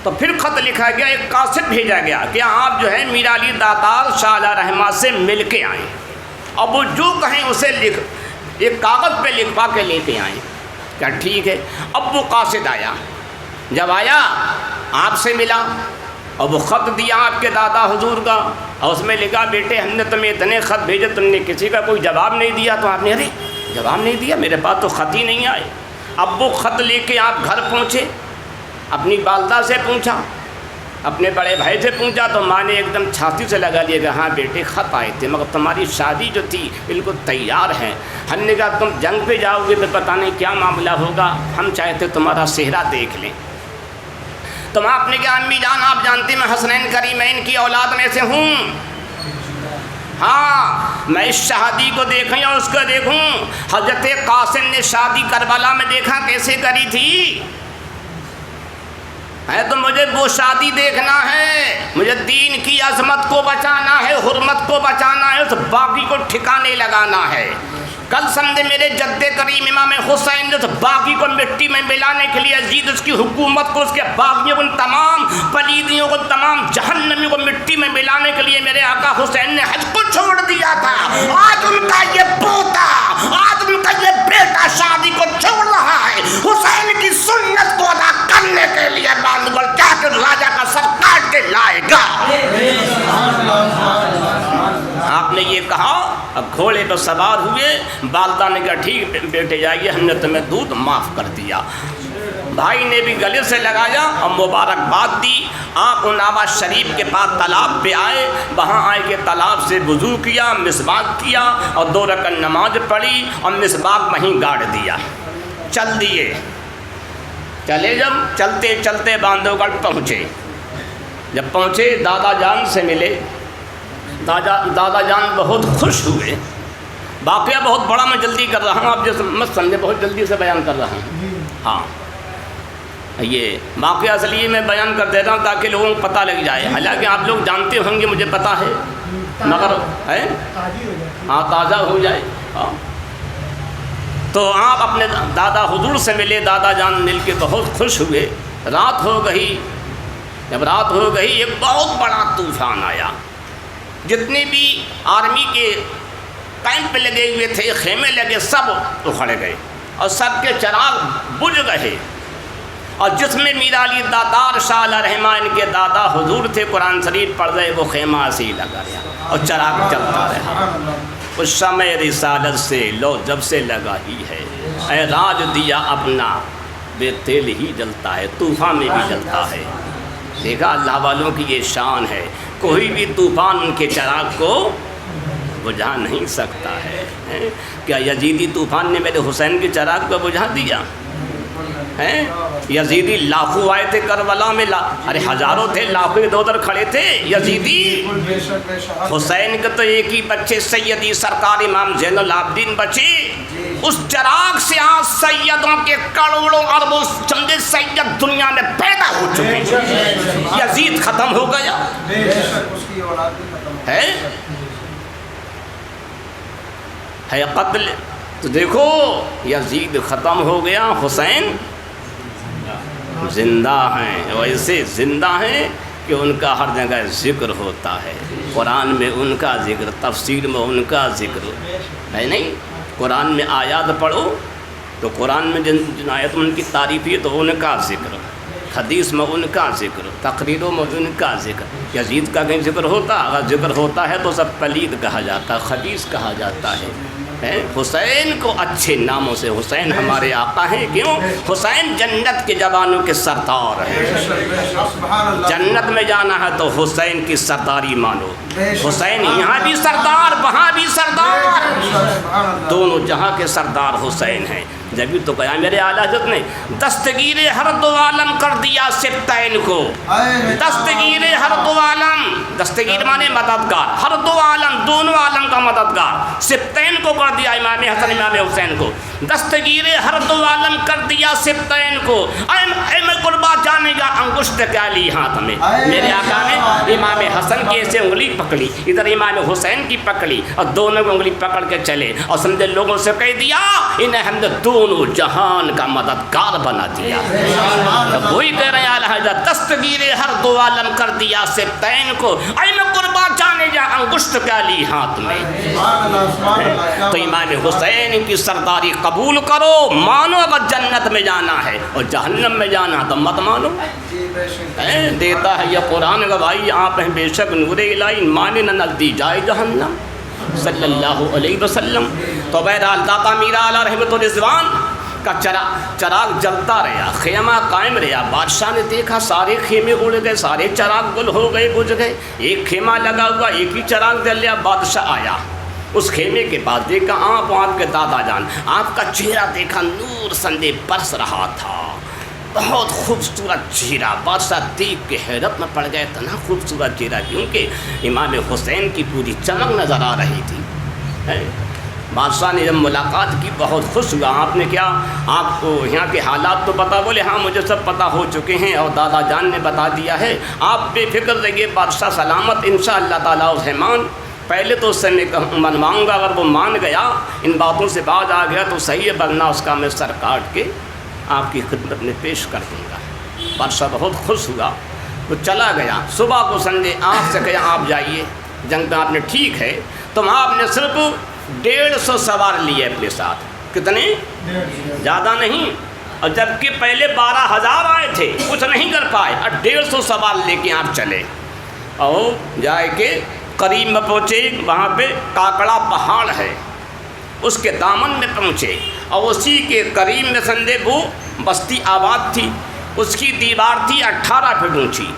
تو پھر خط لکھا گیا، ایک قاصد بھیجا گیا کہ آپ جو ہے میرا علی تاتار شاہ علیہ رحمہ سے مل کے آئیں، اب وہ جو کہیں اسے ایک کاغذ پہ لکھوا کے لے کے آئیں۔ کیا ٹھیک ہے؟ اب وہ قاصد آیا، جب آیا آپ سے ملا اور وہ خط دیا آپ کے دادا حضور کا، اور اس میں لکھا بیٹے ہم نے تمہیں اتنے خط بھیجے تم نے کسی کا کوئی جواب نہیں دیا۔ تو آپ نے ارے جواب نہیں دیا، میرے پاس تو خط ہی نہیں آئے۔ اب وہ خط لے کے آپ گھر پہنچے، اپنی والدہ سے پوچھا، اپنے بڑے بھائی سے پوچھا، تو ماں نے ایک دم چھاتی سے لگا لیا کہ ہاں بیٹے خط آئے تھے مگر تمہاری شادی جو تھی بالکل تیار ہے۔ ہم نے کہا تم جنگ پہ جاؤ گے تو پتہ نہیں کیا معاملہ ہوگا، ہم چاہتے تمہارا چہرہ دیکھ لیں۔ تو آپ نے کہا امی جان آپ جانتی میں حسنین کریمین کی اولاد میں سے ہوں، ہاں میں اس شادی کو دیکھوں اور اس کو دیکھوں۔ حضرت قاسم نے شادی کربلا میں دیکھا کیسے کری تھی، ہے تو مجھے وہ شادی دیکھنا ہے، مجھے دین کی عظمت کو بچانا ہے، حرمت کو بچانا ہے، اس باقی کو ٹھکانے لگانا ہے۔ کل سمجھے میرے جد کریم امام حسین نے باغی کو مٹی میں ملانے کے لیے یزید اس کی حکومت کو، اس کے باغیوں کو، تمام پلیدیوں کو، تمام جہنمیوں کو مٹی میں ملانے کے لیے میرے آقا حسین نے حج کو چھوڑ دیا تھا۔ آج ان کا یہ پوتا، آج ان کا یہ بیٹا شادی کو چھوڑ رہا ہے حسین کی سنت کو ادا کرنے کے لیے، باندھگل کیا کہ راجہ کا سر کاٹ کے لائے گا۔ آپ نے یہ کہا، اب گھوڑے پر سوار ہوئے، والدہ نے کہا ٹھیک بیٹے جائیے ہم نے تمہیں دودھ معاف کر دیا۔ بھائی نے بھی گلے سے لگایا اور مبارکباد دی۔ آپ عنابہ شریف کے پاس تالاب پہ آئے، وہاں آئے کہ تالاب سے وضو کیا، مسواک کیا اور 2 رکعت نماز پڑھی اور مسواک وہیں گاڑ دیا، چل دیے۔ چلے جب چلتے چلتے باندھو گڑھ پہنچے، جب پہنچے دادا جان سے ملے، دادا جان بہت خوش ہوئے۔ واقعہ بہت بڑا میں جلدی کر رہا ہوں، آپ جیسے مت سمجھے، بہت جلدی سے بیان کر رہا ہوں۔ ہاں یہ واقعہ اصلی میں بیان کر دے رہا ہوں تاکہ لوگوں کو پتہ لگ جائے، حالانکہ آپ لوگ جانتے ہوں گے مجھے پتہ ہے مگر ہے ہاں تازہ ہو جائے۔ ہاں تو آپ اپنے دادا حضور سے ملے، دادا جان مل کے بہت خوش ہوئے۔ رات ہو گئی، جب رات ہو گئی ایک بہت بڑا طوفان آیا، جتنے بھی آرمی کے کیمپ لگے ہوئے تھے، خیمے لگے، سب اکھڑ گئے اور سب کے چراغ بجھ گئے، اور جس میں میرا علی تاتار شاہ علیہ رحمہ ان کے دادا حضور تھے قرآن شریف پڑھ رہے، وہ خیمہ ایسے ہی لگا رہا اور چراغ چلتا رہا۔ اس شمع رسالت سے لو جب سے لگا ہی ہے، اے راج دیا اپنا بے تیل ہی جلتا ہے، طوفان میں بھی جلتا ہے۔ دیکھا اللہ والوں کی یہ شان ہے، کوئی بھی طوفان ان کے چراغ کو بجھا نہیں سکتا ہے۔ کیا یزیدی طوفان نے میرے حسین کے چراغ کو بجھا دیا ہے؟ یزیدی لاکھوں آئے تھے کربلا میں، ارے ہزاروں تھے، لاکھوں ادھر ادھر کھڑے تھے یزیدی۔ حسین کے تو ایک ہی بچے سیدی سرکار امام زین العابدین بچے، اس چراغ سے آج سیدوں کے کروڑوں اربوں چندے سید دنیا میں پیدا ہو چکے ہیں. یزید ختم ہو گیا ہے قتل. تو دیکھو یزید ختم ہو گیا، حسین زندہ ہیں، ویسے زندہ ہیں کہ ان کا ہر جگہ ذکر ہوتا ہے. قرآن میں ان کا ذکر، تفسیر میں ان کا ذکر ہے. نہیں قرآن میں آیات پڑھو تو قرآن میں جن آیت میں ان کی تعریف ہے تو ان کا ذکر، حدیث میں ان کا ذکر، تقریروں میں ان کا ذکر. یزید کا کہیں ذکر ہوتا، اگر ذکر ہوتا ہے تو سب پلید کہا جاتا ہے، خبیث کہا جاتا ہے. حسین کو اچھے ناموں سے، حسین ہمارے آقا ہیں. کیوں؟ حسین جنت کے جوانوں کے سردار ہیں. جنت میں جانا ہے تو حسین کی سرداری مانو. حسین یہاں بھی سردار، وہاں بھی سردار، دونوں جہاں کے سردار حسین ہیں. جبھی تو کہا میرے اعلیٰ حضرت نے دستگیر ہر دو عالم کر دیا سبتین کو. دستگیر ہر دو عالم، دستگیر مانے مددگار، ہر دو عالم دونوں عالم کا مددگار. سبتین کو کر دیا امام حسن امام حسین کو. دستگیر ہر دو عالم کر دیا سبتین کو. اے میں قربا جانے گا انگشت کیا لی ہاتھ میں. میرے آقا نے امام حسن کی ایسے انگلی پکڑی، ادھر امام حسین کی پکڑی اور دونوں کو انگلی پکڑ کے چلے اور سمجھے لوگوں سے کہہ دیا انہیں ہم نے دونوں جہان کا مددگار بنا دیا. وہی کہہ رہے ہیں اعلیٰ حضرت دستگیر ہر دو عالم کر دیا سبتین کو. اے میں قربا جانے گا انگشت کیا لی ہاتھ میں. تو امام حسین کی سرداری قبول کرو، مانو. اگر جنت میں جانا ہے اور جہنم میں جانا تو مت مانو. دیتا ہے یہ قرآن گواہی، آپ ہیں بے شک نور الہی، مانے نہ نزدی جائے جہنم صلی اللہ علیہ وسلم. تو بہرحال داتا میرا علیہ رحمت الرضوان کا چراغ جلتا رہا، خیمہ قائم رہا. بادشاہ نے دیکھا سارے خیمے اڑ گئے، سارے چراغ گل ہو گئے، بجھ گئے. ایک خیمہ لگا ہوا، ایک ہی چراغ جل رہا. بادشاہ آیا اس خیمے کے پاس، دیکھا آپ کے دادا جان، آپ کا چہرہ دیکھا نور سندے برس رہا تھا، بہت خوبصورت چہرہ. بادشاہ دیکھ کے حیرت میں پڑ گئے، اتنا خوبصورت چہرہ، کیونکہ امام حسین کی پوری چمک نظر آ رہی تھی. بادشاہ نے جب ملاقات کی بہت خوش ہوا. آپ نے کیا، آپ کو یہاں کے حالات تو پتہ؟ بولے ہاں مجھے سب پتہ ہو چکے ہیں اور دادا جان نے بتا دیا ہے. آپ بے فکر رہیے، بادشاہ سلامت انشاءاللہ تعالیٰ اسے مان. پہلے تو اس سے میں منواؤں گا، اگر وہ مان گیا، ان باتوں سے باز آ گیا تو صحیح ہے، ورنہ اس کا میں سر کاٹ کے آپ کی خدمت میں پیش کر دوں گا. بادشاہ بہت خوش ہوا، وہ چلا گیا. صبح کو سنجے آپ سے کہا آپ جائیے جنگ میں. آپ نے ٹھیک ہے. تو آپ نے صرف 150 سوار لیے اپنے ساتھ. کتنے؟ زیادہ نہیں. اور جبکہ پہلے 12,000 آئے تھے، کچھ نہیں کر پائے. اور 150 سوار لے کے آپ چلے اور جائے کے قریب میں پہنچے. وہاں پہ کاکڑا پہاڑ ہے، اس کے دامن میں پہنچے اور اسی کے قریب میں سندے وہ بستی آباد تھی. اس کی دیوار تھی 18 فٹ اونچی.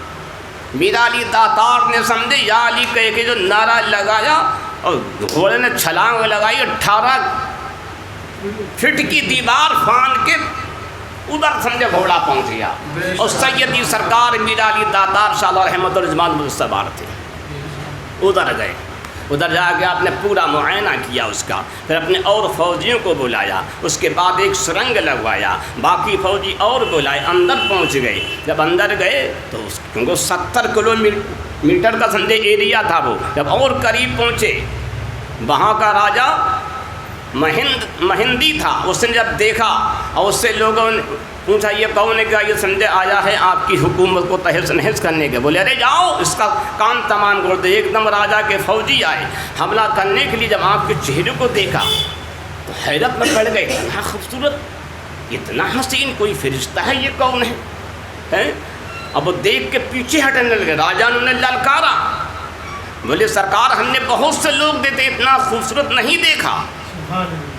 میرا علی داتار نے سمجھے یا علی کہہ کے جو نعرہ لگایا اور گھوڑے نے چھلانگ لگائی. 18 فٹ کی دیوار پھاند کے ادھر سمجھے گھوڑا پہنچ گیا. اور سیدی سرکار میرا علی داتار شاہ رحمت الرحمان سوار تھے. ادھر گئے، ادھر جا کے آپ نے پورا معائنہ کیا اس کا. پھر اپنے اور فوجیوں کو بلایا، اس کے بعد ایک سرنگ لگوایا، باقی فوجی اور بلائے. اندر پہنچ گئے. جب اندر گئے تو کیونکہ 70 کلومیٹر کا سمجھے ایریا تھا وہ. جب اور قریب پہنچے، وہاں کا راجا مہندی تھا. اس نے جب دیکھا اور اس سے لوگوں نے پوچھا یہ کون ہے؟ کیا یہ سمجھے آیا ہے آپ کی حکومت کو تہس نہس کرنے کے. بولے ارے جاؤ اس کا کام تمام کر دو. ایک دم راجا کے فوجی آئے حملہ کرنے کے لیے. جب آپ کے چہرے کو دیکھا تو حیرت میں پڑ گئے. اتنا خوبصورت، اتنا حسین، کوئی فرشتہ ہے؟ یہ کون ہے؟ اب وہ دیکھ کے پیچھے ہٹنے لگے. راجا نے للکارا، بولے سرکار ہم نے بہت سے لوگ دیتے، اتنا خوبصورت نہیں دیکھا.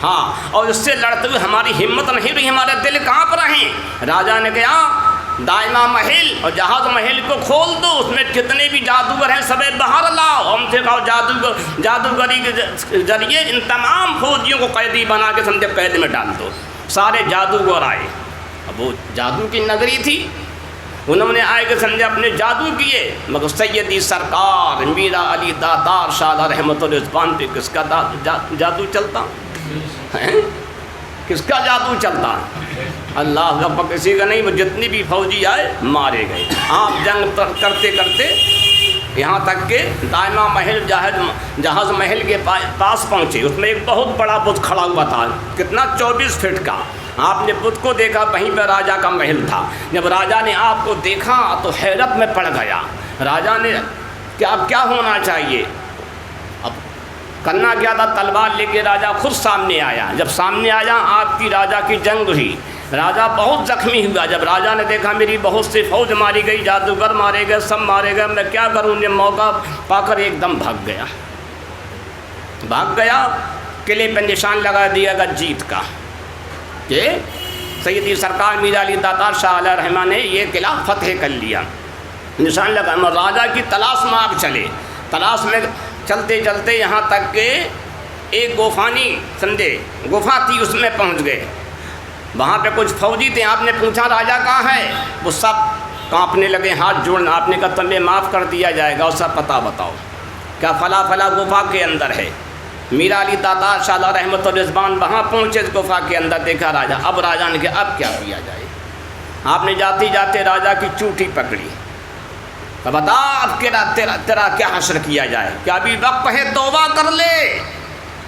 ہاں، اور اس سے لڑتے ہوئے ہماری ہمت نہیں رہی، ہمارے دل کانپ رہے ہیں. راجا نے کہا دائمہ محل اور جہاز محل کو کھول دو، اس میں جتنے بھی جادوگر ہیں سبے باہر لاؤ. ہم سے کہو جادوگری کے ذریعے ان تمام فوجیوں کو قیدی بنا کے سمجھے قید میں ڈال دو. سارے جادوگر آئے. اب وہ جادو کی نگری تھی، انہوں نے آئے کہ سمجھے اپنے جادو کیے. مگر سیدی سرکار میرا علی داتار شاہ رحمت الرضوان پہ کس کا جادو چلتا ہے؟ کس کا جادو چلتا؟ اللہ کا کسی کا نہیں، وہ جتنی بھی فوجی آئے مارے گئے۔ آپ جنگ کرتے کرتے یہاں تک کہ دائمہ محل جہاز محل کے پاس پہنچے، اس میں ایک بہت بڑا بت کھڑا ہوا تھا، کتنا 24 فٹ کا۔ آپ نے بت کو دیکھا، وہیں پہ راجا کا محل تھا۔ جب راجا نے آپ کو دیکھا تو حیرت میں پڑ گیا۔ راجا نے کہ اب کیا ہونا چاہیے؟ اب کرنا کیا تھا؟ تلوار لے کے راجا خود سامنے آیا۔ جب سامنے آیا آپ کی راجا کی جنگ ہوئی، راجا بہت زخمی ہوا۔ جب راجا نے دیکھا میری بہت سی فوج ماری گئی، جادوگر مارے گئے، سب مارے گئے، میں کیا کروں؟ نے موقع پا کر ایک دم بھاگ گیا۔ قلعے پہ نشان لگا دیا گا جیت کا، کہ سیدی سرکار میرا علی داتار شاہ علیہ رحمہ نے یہ قلعہ فتح کر لیا، نشان لگا۔ راجا کی تلاش میں آپ چلے، تلاش میں چلتے چلتے یہاں تک کہ ایک گفا تھی، اس میں پہنچ گئے۔ وہاں پہ کچھ فوجی تھے، آپ نے پوچھا راجا کہاں ہے؟ وہ سب کانپنے لگے، ہاتھ جوڑنا۔ آپ نے کہا تمہیں معاف کر دیا جائے گا، اور سب پتہ بتاؤ کیا؟ فلاں گفا کے اندر ہے۔ میرا علی داتار شاہ رحمۃ الرضوان وہاں پہنچے، اس گفا کے اندر دیکھا راجا۔ اب راجا نے کہا اب کیا کیا جائے؟ آپ نے جاتے جاتے راجا کی چوٹی پکڑی، بتا اب تیرا کیا حشر کیا جائے؟ کیا ابھی وقت ہے؟ توبہ کر لے۔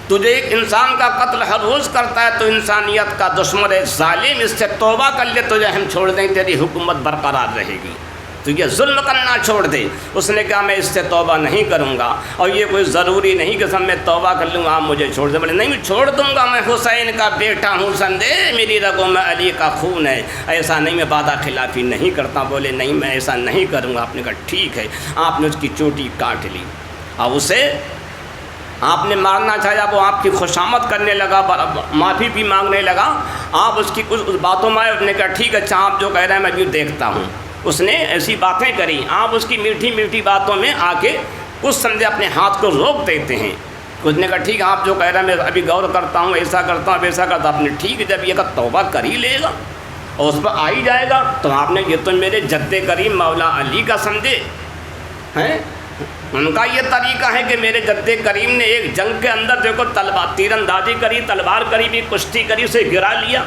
تجھے ایک انسان کا قتل ہر روز کرتا ہے تو انسانیت کا دشمن ہے، ظالم، اس سے توبہ کر لے، تجھے ہم چھوڑ دیں، تیری حکومت برقرار رہے گی، تو یہ ظلم کرنا چھوڑ دے۔ اس نے کہا میں اس سے توبہ نہیں کروں گا، اور یہ کوئی ضروری نہیں کہ سب میں توبہ کر لوں گا، آپ مجھے چھوڑ دیں۔ بولے نہیں، میں چھوڑ دوں گا، میں حسین کا بیٹا ہوں، سندے میری رگوں میں علی کا خون ہے، ایسا نہیں، میں وعدہ خلافی نہیں کرتا۔ بولے نہیں، میں ایسا نہیں کروں گا۔ آپ نے کہا ٹھیک ہے۔ آپ نے اس کی چوٹی کاٹ لی، اور اسے آپ نے مارنا چاہا، وہ آپ کی خوشامد کرنے لگا، معافی بھی مانگنے لگا۔ آپ اس کی کچھ باتوں میں اس نے کہا ٹھیک ہے، اچھا آپ جو کہہ رہے ہیں میں بھی دیکھتا ہوں۔ اس نے ایسی باتیں کری، آپ اس کی میٹھی میٹھی باتوں میں آ کے کچھ سمجھے اپنے ہاتھ کو روک دیتے ہیں۔ اس نے کہا ٹھیک ہے، آپ جو کہہ رہے ہیں میں ابھی غور کرتا ہوں، ایسا کرتا ہوں، ویسا کرتا ہوں۔ آپ نے ٹھیک ہے، جب یہ توبہ کر ہی لے گا اور اس پر آ ہی جائے گا، تو آپ نے یہ تو میرے جد کریم مولا علی کا سمجھے ہیں، ان کا یہ طریقہ ہے کہ میرے جد کریم نے ایک جنگ کے اندر دیکھو تیر اندازی کری، تلوار کری بھی، کشتی کری، اسے گرا لیا،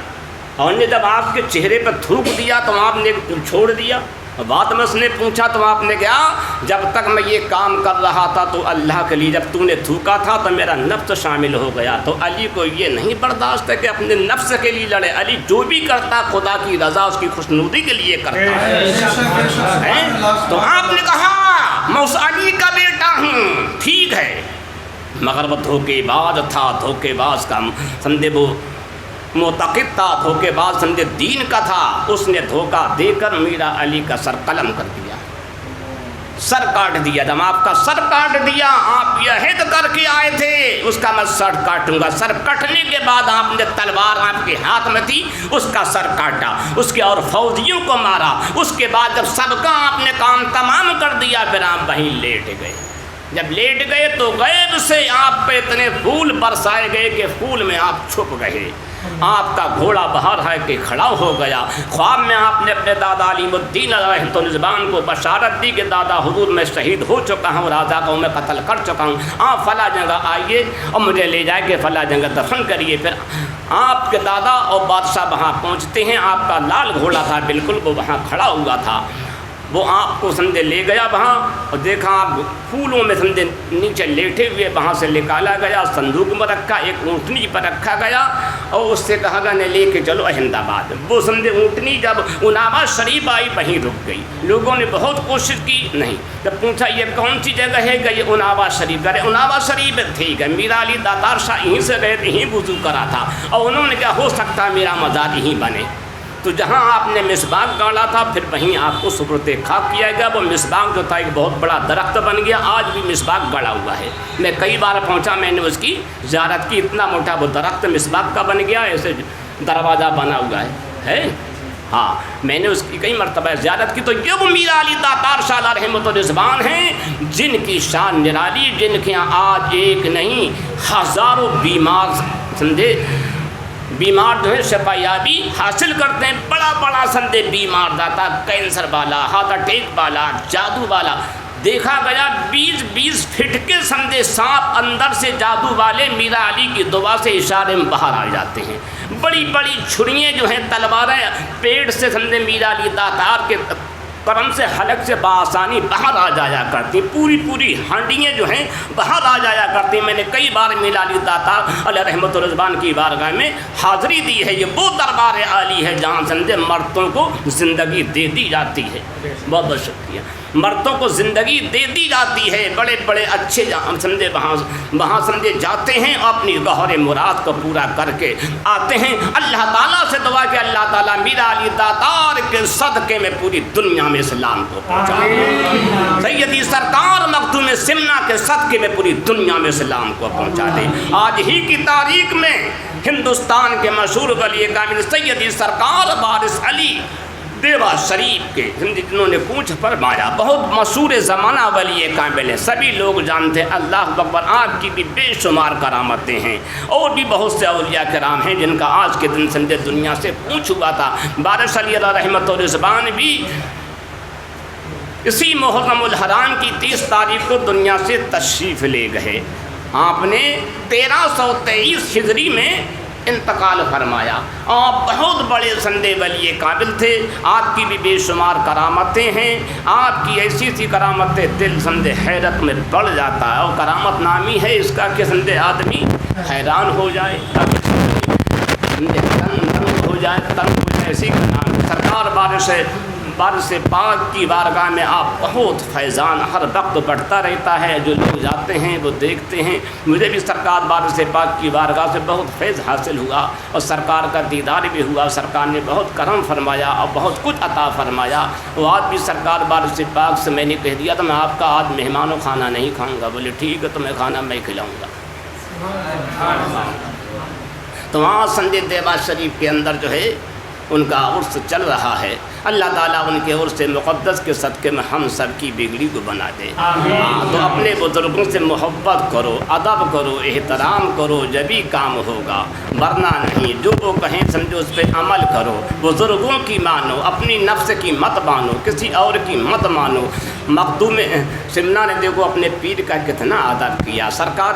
اور نے جب آپ کے چہرے پہ تھوک دیا تو آپ نے چھوڑ دیا۔ بات میں اس نے پوچھا تو آپ نے کہا جب تک میں یہ کام کر رہا تھا تو اللہ کے لیے، جب تو نے تھوکا تھا تو میرا نفس شامل ہو گیا۔ تو علی کو یہ نہیں برداشت ہے کہ اپنے نفس کے لیے لڑے، علی جو بھی کرتا خدا کی رضا، اس کی خوشنودی کے لیے کرتا ہے۔ تو آپ نے کہا میں اس علی کا بیٹا ہوں، ٹھیک ہے، مگر وہ دھوکے باز تھا، دھوکے باز کا سمجھے، وہ معتقد تھا، دھوکے باز سمجھے دین کا تھا۔ اس نے دھوکہ دے کر میرا علی کا سر قلم کر دیا، سر کاٹ دیا۔ جب آپ کا سر کاٹ دیا، آپ یہ عہد کر کے آئے تھے اس کا میں سر کاٹوں گا۔ سر کٹنے کے بعد آپ نے تلوار آپ کے ہاتھ میں تھی، اس کا سر کاٹا، اس کے اور فوجیوں کو مارا۔ اس کے بعد جب سب کا آپ نے کام تمام کر دیا، پھر آپ وہیں لیٹ گئے۔ جب لیٹ گئے تو غیب سے آپ پہ اتنے پھول برسائے گئے کہ پھول میں آپ چھپ گئے۔ آپ کا گھوڑا باہر ہے کہ کھڑا ہو گیا۔ خواب میں آپ نے اپنے دادا علیم الدین علیہ الرضوان کو بشارت دی کہ دادا حضور میں شہید ہو چکا ہوں، راجا کو میں قتل کر چکا ہوں، آپ فلاں جگہ آئیے اور مجھے لے جائے کہ فلاں جگہ دفن کریے۔ پھر آپ کے دادا اور بادشاہ وہاں پہنچتے ہیں، آپ کا لال گھوڑا تھا بالکل، وہ وہاں کھڑا ہوا تھا۔ وہ آپ کو سمجھے لے گیا وہاں، اور دیکھا آپ پھولوں میں سمجھے نیچے لیٹے ہوئے، وہاں سے نکالا گیا، صندوق میں رکھا، ایک اونٹنی پر رکھا گیا، اور اس سے کہا گیا نے لے کے چلو احمد آباد۔ وہ سمجھے اونٹنی جب اناوا شریف آئی وہیں رک گئی۔ لوگوں نے بہت کوشش کی، نہیں۔ جب پوچھا یہ کون سی جگہ ہے کہ یہ اناوا شریف، کرے اناوا شریف ٹھیک ہے، میرا علی داتار شاہ یہیں سے گئے، یہیں وضو کرا تھا، اور انہوں نے کہا ہو سکتا ہے میرا مزار یہیں بنے۔ تو جہاں آپ نے مسباق گاڑا تھا پھر وہیں آپ کو سپرد خاک کیا گیا۔ وہ مسباق جو تھا ایک بہت بڑا درخت بن گیا، آج بھی مسباق گڑا ہوا ہے۔ میں کئی بار پہنچا، میں نے اس کی زیارت کی، اتنا موٹا وہ درخت مسباق کا بن گیا، ایسے دروازہ بنا ہوا ہے۔ ہاں، میں نے اس کی کئی مرتبہ زیارت کی۔ تو یہ وہ میرا علی داتار شاہ رحمۃ الرضوان ہیں جن کی شان نرالی، جن کے یہاں آج ایک نہیں ہزاروں بیمار سمجھے بیمار جو ہے شفا یابی حاصل کرتے ہیں۔ بڑا بڑا سندے بیمار داتا، کینسر والا، ہارٹ اٹیک والا، جادو والا، دیکھا گیا 20-20 فٹ کے سندے سانپ اندر سے جادو والے میرا علی کی دعا سے اشارے میں باہر آ جاتے ہیں۔ بڑی بڑی چھریاں جو ہیں تلواریں پیڑ سے سمجھے میر علی داتار کے کرم سے حلق سے بآسانی باہر آ جایا کرتی، پوری پوری ہانڈیاں جو ہیں باہر آ جایا کرتی۔ میں نے کئی بار میر علی داتار علیہ رحمت و رضوان کی بارگاہ میں حاضری دی ہے۔ یہ وہ دربار عالی ہے جہاں سمجھے مردوں کو زندگی دے دی جاتی ہے۔ بہت بہت شکریہ۔ مردوں کو زندگی دے دی جاتی ہے، بڑے بڑے اچھے سمجھے وہاں سمجھے جاتے ہیں، اپنی گہر مراد کو پورا کر کے آتے ہیں۔ اللہ تعالیٰ سے دعا کہ اللہ تعالیٰ میر علی داتار کے صدقے میں پوری دنیا میں اسلام کو پہنچا دے۔ سیدی سرکار مخدوم سمنا کے صدقے میں پوری دنیا میں اسلام کو پہنچا دے۔ آج ہی کی تاریخ میں ہندوستان کے مشہور ولی کامل سیدی سرکار وارث علی دیوا شریف کے جنہوں نے پونچھ فرمایا، بہت مشہور زمانہ ولی کامل ہے، سبھی لوگ جانتے ہیں۔ اللہ اکبر، آپ کی بھی بے شمار کرامتیں ہیں، اور بھی بہت سے اولیاء کرام ہیں جن کا آج کے دن سمجھے دنیا سے پونچھ ہوا تھا۔ وارث علی علیہ رحمت و رضوان بھی اسی محرم الحرام کی 30 تاریخ کو دنیا سے تشریف لے گئے۔ آپ نے 1323 ہجری میں انتقال فرمایا۔ آپ بہت بڑے سندے ولی قابل تھے، آپ کی بھی بے شمار کرامتیں ہیں۔ آپ کی ایسی سی کرامتیں دل سندے حیرت میں بڑھ جاتا ہے، اور کرامت نامی ہے اس کا کہ سندے آدمی حیران ہو جائے، سندے تنگ ہو جائے، ایسی کا نام سرکار بارش پاک کی بارگاہ میں آپ بہت فیضان ہر وقت بڑھتا رہتا ہے۔ جو لوگ جاتے ہیں وہ دیکھتے ہیں۔ مجھے بھی سرکار بارش پاک کی بارگاہ سے بہت فیض حاصل ہوا، اور سرکار کا دیدار بھی ہوا۔ سرکار نے بہت کرم فرمایا اور بہت کچھ عطا فرمایا۔ وہ آج بھی سرکار بارش پاک سے میں نے کہہ دیا تھا میں آپ کا آج مہمانوں کھانا نہیں کھاؤں گا، بولے ٹھیک ہے تو میں کھانا میں کھلاؤں گا۔ تو وہاں سندے دیوا شریف کے اندر جو ہے ان کا عرس چل رہا ہے۔ اللہ تعالیٰ ان کے عرس مقدس کے صدقے میں ہم سب کی بگڑی کو بنا دے۔ تو اپنے بزرگوں سے محبت کرو، ادب کرو، احترام کرو، جبھی کام ہوگا، ورنہ نہیں۔ جو وہ کہیں سمجھو اس پہ عمل کرو، بزرگوں کی مانو، اپنی نفس کی مت مانو، کسی اور کی مت مانو۔ مخدوم سمنا نے دیکھو اپنے پیر کا کتنا ادب کیا، سرکار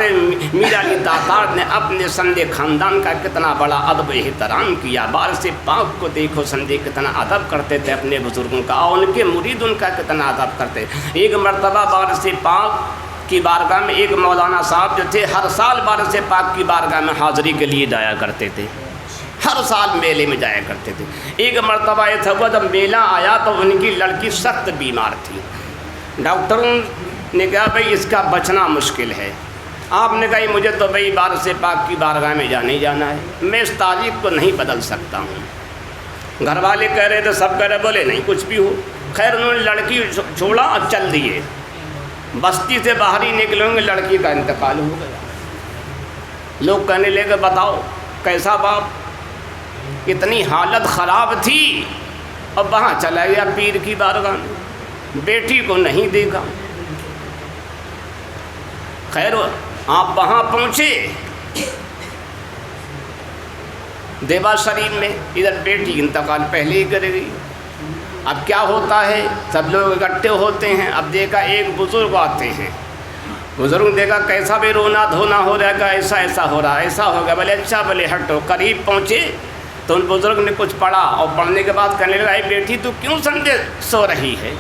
میر علی داتار نے اپنے سندے خاندان کا کتنا بڑا ادب احترام کیا۔ وارث پاک کو دیکھو سندے کتنا ادب کرتے تھے اپنے بزرگوں کا، اور ان کے مرید ان کا کتنا ادب کرتے۔ ایک مرتبہ وارث پاک کی بارگاہ میں ایک مولانا صاحب جو تھے ہر سال وارث پاک کی بارگاہ میں حاضری کے لیے جایا کرتے تھے، ہر سال میلے میں جایا کرتے تھے۔ ایک مرتبہ یہ تھا جب میلہ آیا تو ان کی لڑکی سخت بیمار تھی۔ ڈاکٹروں نے کہا بھائی اس کا بچنا مشکل ہے۔ آپ نے کہا مجھے تو بھائی وارث پاک کی بارگاہ میں جانے جانا ہے، میں اس تاریخ کو نہیں بدل سکتا ہوں۔ گھر والے کہہ رہے تھے، سب کہہ رہے، بولے نہیں کچھ بھی ہو۔ خیر انہوں نے لڑکی چھوڑا اور چل دیے۔ بستی سے باہر ہی نکلیں گے لڑکی کا انتقال ہو گیا۔ لوگ کہنے لگے بتاؤ کیسا باپ، اتنی حالت خراب تھی اور وہاں چلا گیا پیر کی بارگاہ میں، بیٹی کو نہیں دیکھا۔ خیر آپ وہاں پہنچے دیوا شریف میں، ادھر بیٹی انتقال پہلے ہی کر گئی۔ اب کیا ہوتا ہے، سب لوگ اکٹھے ہوتے ہیں۔ اب دیکھا ایک بزرگ آتے ہیں، بزرگ دیکھا کیسا بھی رونا دھونا ہو رہا ہے، ایسا ایسا ہو رہا ہے، ایسا ہو گیا، بولے اچھا بولے ہٹو۔ قریب پہنچے تو ان بزرگ نے کچھ پڑھا، اور پڑھنے کے بعد کہنے لگا اے بیٹی تو کیوں سمجھے سو رہی ہے،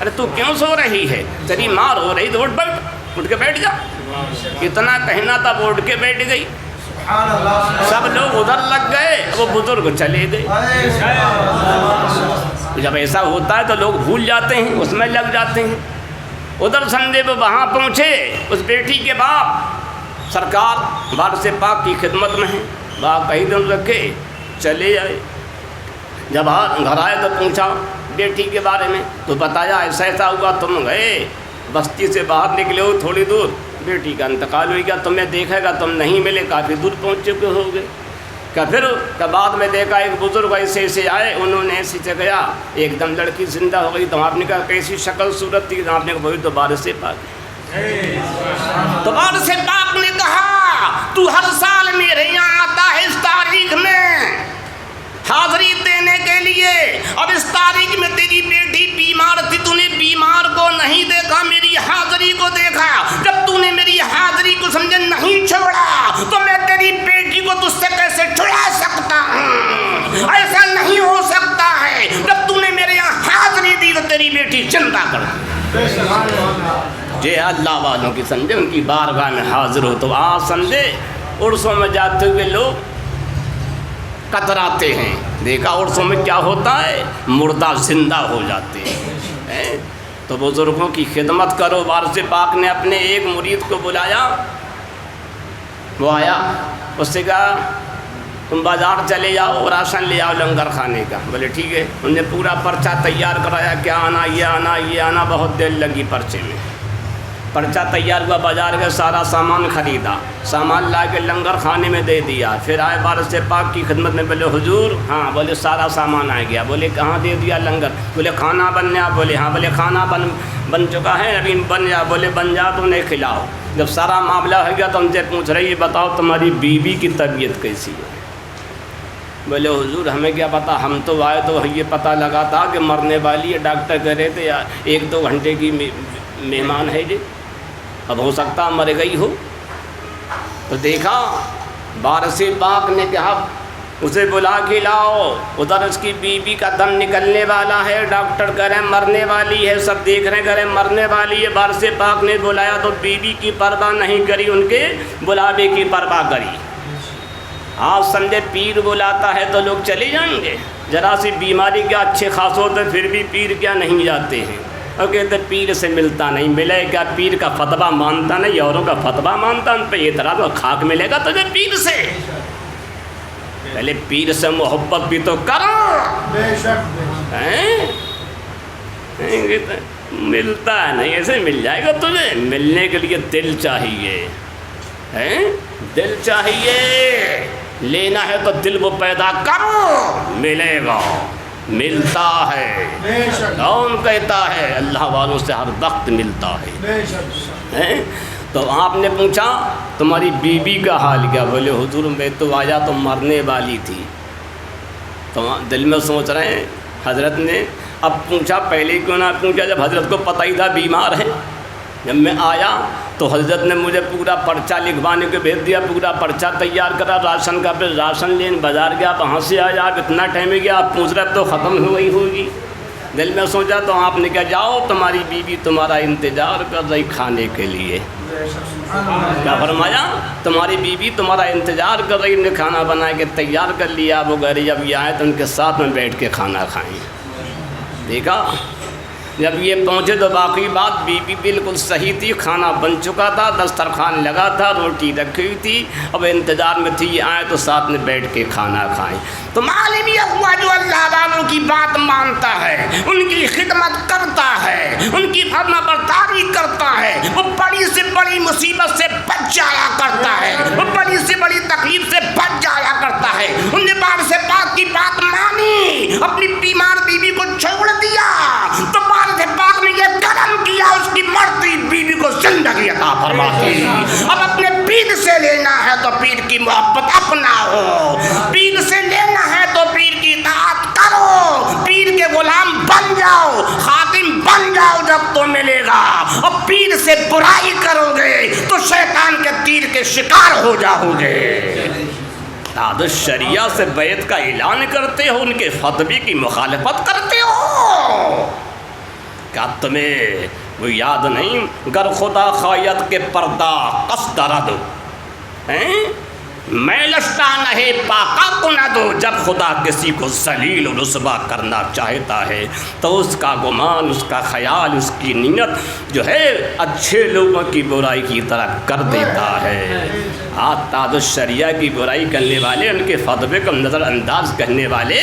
ارے تو کیوں سو رہی ہے، تیری ماں رو رہی تو اٹھ کے بیٹھ جا۔ اتنا کہنا تھا وہ اٹھ کے بیٹھ گئی۔ سب لوگ ادھر لگ گئے، وہ بزرگ چلے گئے۔ جب ایسا ہوتا ہے تو لوگ بھول جاتے ہیں، اس میں لگ جاتے ہیں۔ ادھر سندے وہ وہاں پہنچے، اس بیٹی کے باپ سرکار وارث پاک کی خدمت میں ہیں، باپ کئی دن رکھے چلے آئے۔ جب گھر آئے تو پوچھا بیٹی کے بارے میں، تو بتایا ایسا ایسا ہوا، تم گئے بستی سے باہر نکلے ہو تھوڑی دور، بیٹی کا انتقال ہو گیا، تمہیں دیکھے گا تم نہیں ملے، کافی دور پہنچ چکے ہو گئے۔ کہ پھر بعد میں دیکھا ایک بزرگ ایسے ایسے آئے، انہوں نے ایسے سے گیا، ایک دم لڑکی زندہ ہو گئی۔ تو آپ نے کہا کیسی شکل صورت تھی؟ آپ نے کہا وہی تو وارث پاک ہے۔ تو وارث پاک نے کہا تو ہر سال میرے یہاں آتا ہے اس تاریخ میں حاضری دینے کے لیے، اب اس تاریخ میں تیری بیٹی بیمار تھی، تو نے بیمار کو نہیں دیکھا، میری حاضری کو دیکھا۔ جب تو نے میری حاضری کو سمجھے نہیں چھوڑا تو میں تیری بیٹی کو تجھ سے کیسے چھڑا سکتا جو اللہ والوں کی سمجھے ان کی بارگاہ میں حاضر ہو تو آپ سمجھے عرسوں میں جاتے ہوئے لوگ کتراتے ہیں. دیکھا عرسوں میں کیا ہوتا ہے؟ مردہ زندہ ہو جاتے ہیں. تو بزرگوں کی خدمت کرو. وارث پاک نے اپنے ایک مرید کو بلایا، وہ آیا، اس سے کہا تم بازار چلے جاؤ، راشن لے آؤ لنگر کھانے کا. بولے ٹھیک ہے. انہوں نے پورا پرچہ تیار کرایا، کیا آنا یہ آنا یہ آنا. بہت دیر لگی پرچے میں. پرچہ تیار ہوا، بازار کا سارا سامان خریدا، سامان لا کے لنگر کھانے میں دے دیا. پھر آئے وارث پاک کی خدمت میں، بولے حضور ہاں. بولے سارا سامان آ گیا. بولے کہاں دے دیا لنگر؟ بولے کھانا بن گیا. بولے ہاں. بولے کھانا بن چکا ہے، ابھی بن جا. بولے بن جا تو انہیں کھلاؤ. جب سارا معاملہ ہو گیا تو ان سے پوچھ رہی ہے بتاؤ تمہاری بیوی کی طبیعت کیسی ہے؟ بولے حضور ہمیں کیا پتہ، ہم تو آئے تو یہ پتہ لگا تھا کہ مرنے والی ہے. ڈاکٹر کہہ رہے تھے 1-2 گھنٹے کی مہمان ہے جی، اب ہو سکتا مر گئی ہو. تو دیکھا وارث پاک نے کہا اسے بلا کے لاؤ. ادھر اس کی بیوی کا دم نکلنے والا ہے، ڈاکٹر کہہ رہے ہیں مرنے والی ہے، سب دیکھ رہے ہیں کہہ رہے ہیں مرنے والی ہے. وارث پاک نے بلایا تو بیوی کی پرواہ نہیں کری، ان کے بلاوے کی پرواہ کری. آپ سمجھے پیر بلاتا ہے تو لوگ چلے جائیں گے؟ ذرا سی بیماری کیا اچھے خاص ہوتے پھر بھی پیر کیا نہیں جاتے ہیں. اور کہتے پیر سے ملتا نہیں، ملے کیا پیر کا فتویٰ مانتا نہیں، اوروں کا فتویٰ مانتا، ان پہ اعتراض اور خاک ملے گا تجھے پیر سے. پہلے پیر سے محبت بھی تو کرو. ملتا نہیں، ایسے مل جائے گا تجھے. ملنے کے لیے دل چاہیے، دل چاہیے. لینا ہے تو دل وہ پیدا کرو، ملے گا. ملتا ہے، کون کہتا ہے؟ اللہ والوں سے ہر وقت ملتا ہے. تو آپ نے پوچھا تمہاری بیوی کا حال کیا؟ بولے حضور میں تو آیا تو مرنے والی تھی. تو دل میں سوچ رہے ہیں حضرت نے اب پوچھا، پہلے کیوں نہ پوچھا جب حضرت کو پتہ ہی تھا بیمار ہے. جب میں آیا تو حضرت نے مجھے پورا پرچہ لکھوانے کو بھیج دیا، پورا پرچہ تیار کرا راشن کا. پھر راشن لین بازار گیا، وہاں سے آیا. آپ اتنا ٹائم ہو گیا، آپ پوچھ رہے اب تو ختم ہو گئی ہوگی. دل میں سوچا تو آپ نے کہا جاؤ تمہاری بیوی تمہارا انتظار کر رہی کھانے کے لیے. کیا فرمایا؟ تمہاری بیوی تمہارا انتظار کر رہی، نے کھانا بنا کے تیار کر لیا. وہ گھر جب یہ آئے تو ان کے ساتھ میں بیٹھ کے کھانا کھائیں. دیکھا جب یہ پہنچے تو باقی بات بیوی بالکل صحیح تھی. کھانا بن چکا تھا، دسترخوان لگا تھا، روٹی رکھی ہوئی تھی. اب انتظار میں تھی یہ آئے تو ساتھ میں بیٹھ کے کھانا کھائیں. تو معلوم یہ ہوا جو اللہ والوں کی بات مانتا ہے، ان کی خدمت کرتا ہے، ان کی فرما برداری کرتا ہے، وہ بڑی سے بڑی مصیبت سے بچ جایا کرتا ہے، وہ بڑی سے بڑی تکلیف سے بچ جایا کرتا ہے. ان نے وارث پاک کی بات مانی، اپنی بیمار بیوی کو چھوڑ دیا تو وارث پاک نے یہ کرم کیا، اس کی مرتی بیوی کو زندگی عطا فرما دی. اب اپنے پیر سے لینا ہے تو پیر کی محبت اپناؤ، پیر سے لینا ہے تو پیر کی اطاعت کرو، پیر کے غلام بن جاؤ، خادم بن جاؤ جب تو ملے گا. اور پیر سے برائی کرو گے تو شیطان کے تیر کے شکار ہو جاؤ گے. تعدد شریعہ سے بیعت کا اعلان کرتے ہو، ان کے فتوی کی مخالفت کرتے ہو. کیا تمہیں وہ یاد نہیں؟ گر خدا خایت کے پردہ قصد رد میں لشتا نہیں پاکا کو نہ دو. جب خدا کسی کو ذلیل و رسوا کرنا چاہتا ہے تو اس کا گمان، اس کا خیال، اس کی نیت جو ہے اچھے لوگوں کی برائی کی طرف کر دیتا ہے. آج تعدد شریعہ کی برائی کرنے والے، ان کے فتوے کو نظر انداز کرنے والے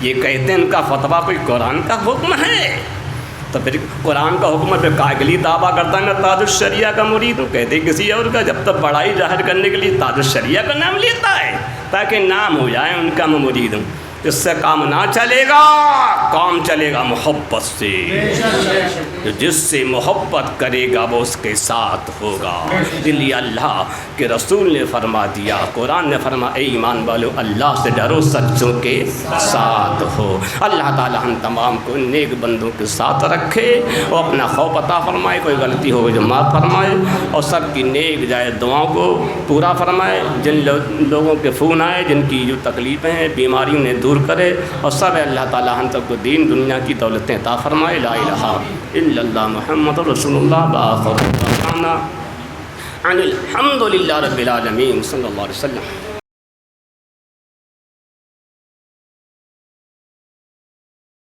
یہ کہتے ہیں ان کا فتویٰ کوئی قرآن کا حکم ہے. تو پھر قرآن کا حکم پہ کاغلی دعویٰ کرتا ہے میں تعدد شریعہ کا مرید ہوں، کہتے کسی اور کا. جب تک بڑائی ظاہر کرنے کے لیے تعدد شریعہ کا نام لیتا ہے تاکہ نام ہو جائے ان کا میں مرید ہوں. اس سے کام نہ چلے گا، کام چلے گا محبت سے. جس سے محبت کرے گا وہ اس کے ساتھ ہوگا. اس لیے اللہ کے رسول نے فرما دیا، قرآن نے فرما اے ایمان والو اللہ سے ڈرو، سچوں کے ساتھ ہو. اللہ تعالی ہم تمام کو نیک بندوں کے ساتھ رکھے اور اپنا خوف عطا فرمائے. کوئی غلطی ہو جو معاف فرمائے اور سب کی نیک جائے دعاؤں کو پورا فرمائے. جن لوگوں کے فون آئے، جن کی جو تکلیفیں ہیں، بیماریوں نے دور کرے اور سب اللہ تعالی ہم سب کو دین دنیا کی دولتیں عطا فرمائے. لا الہ الا الا اللہ محمد رسول اللہ بآخر دعوانا ان الحمد للہ رب العالمین صلی اللہ علیہ وسلم.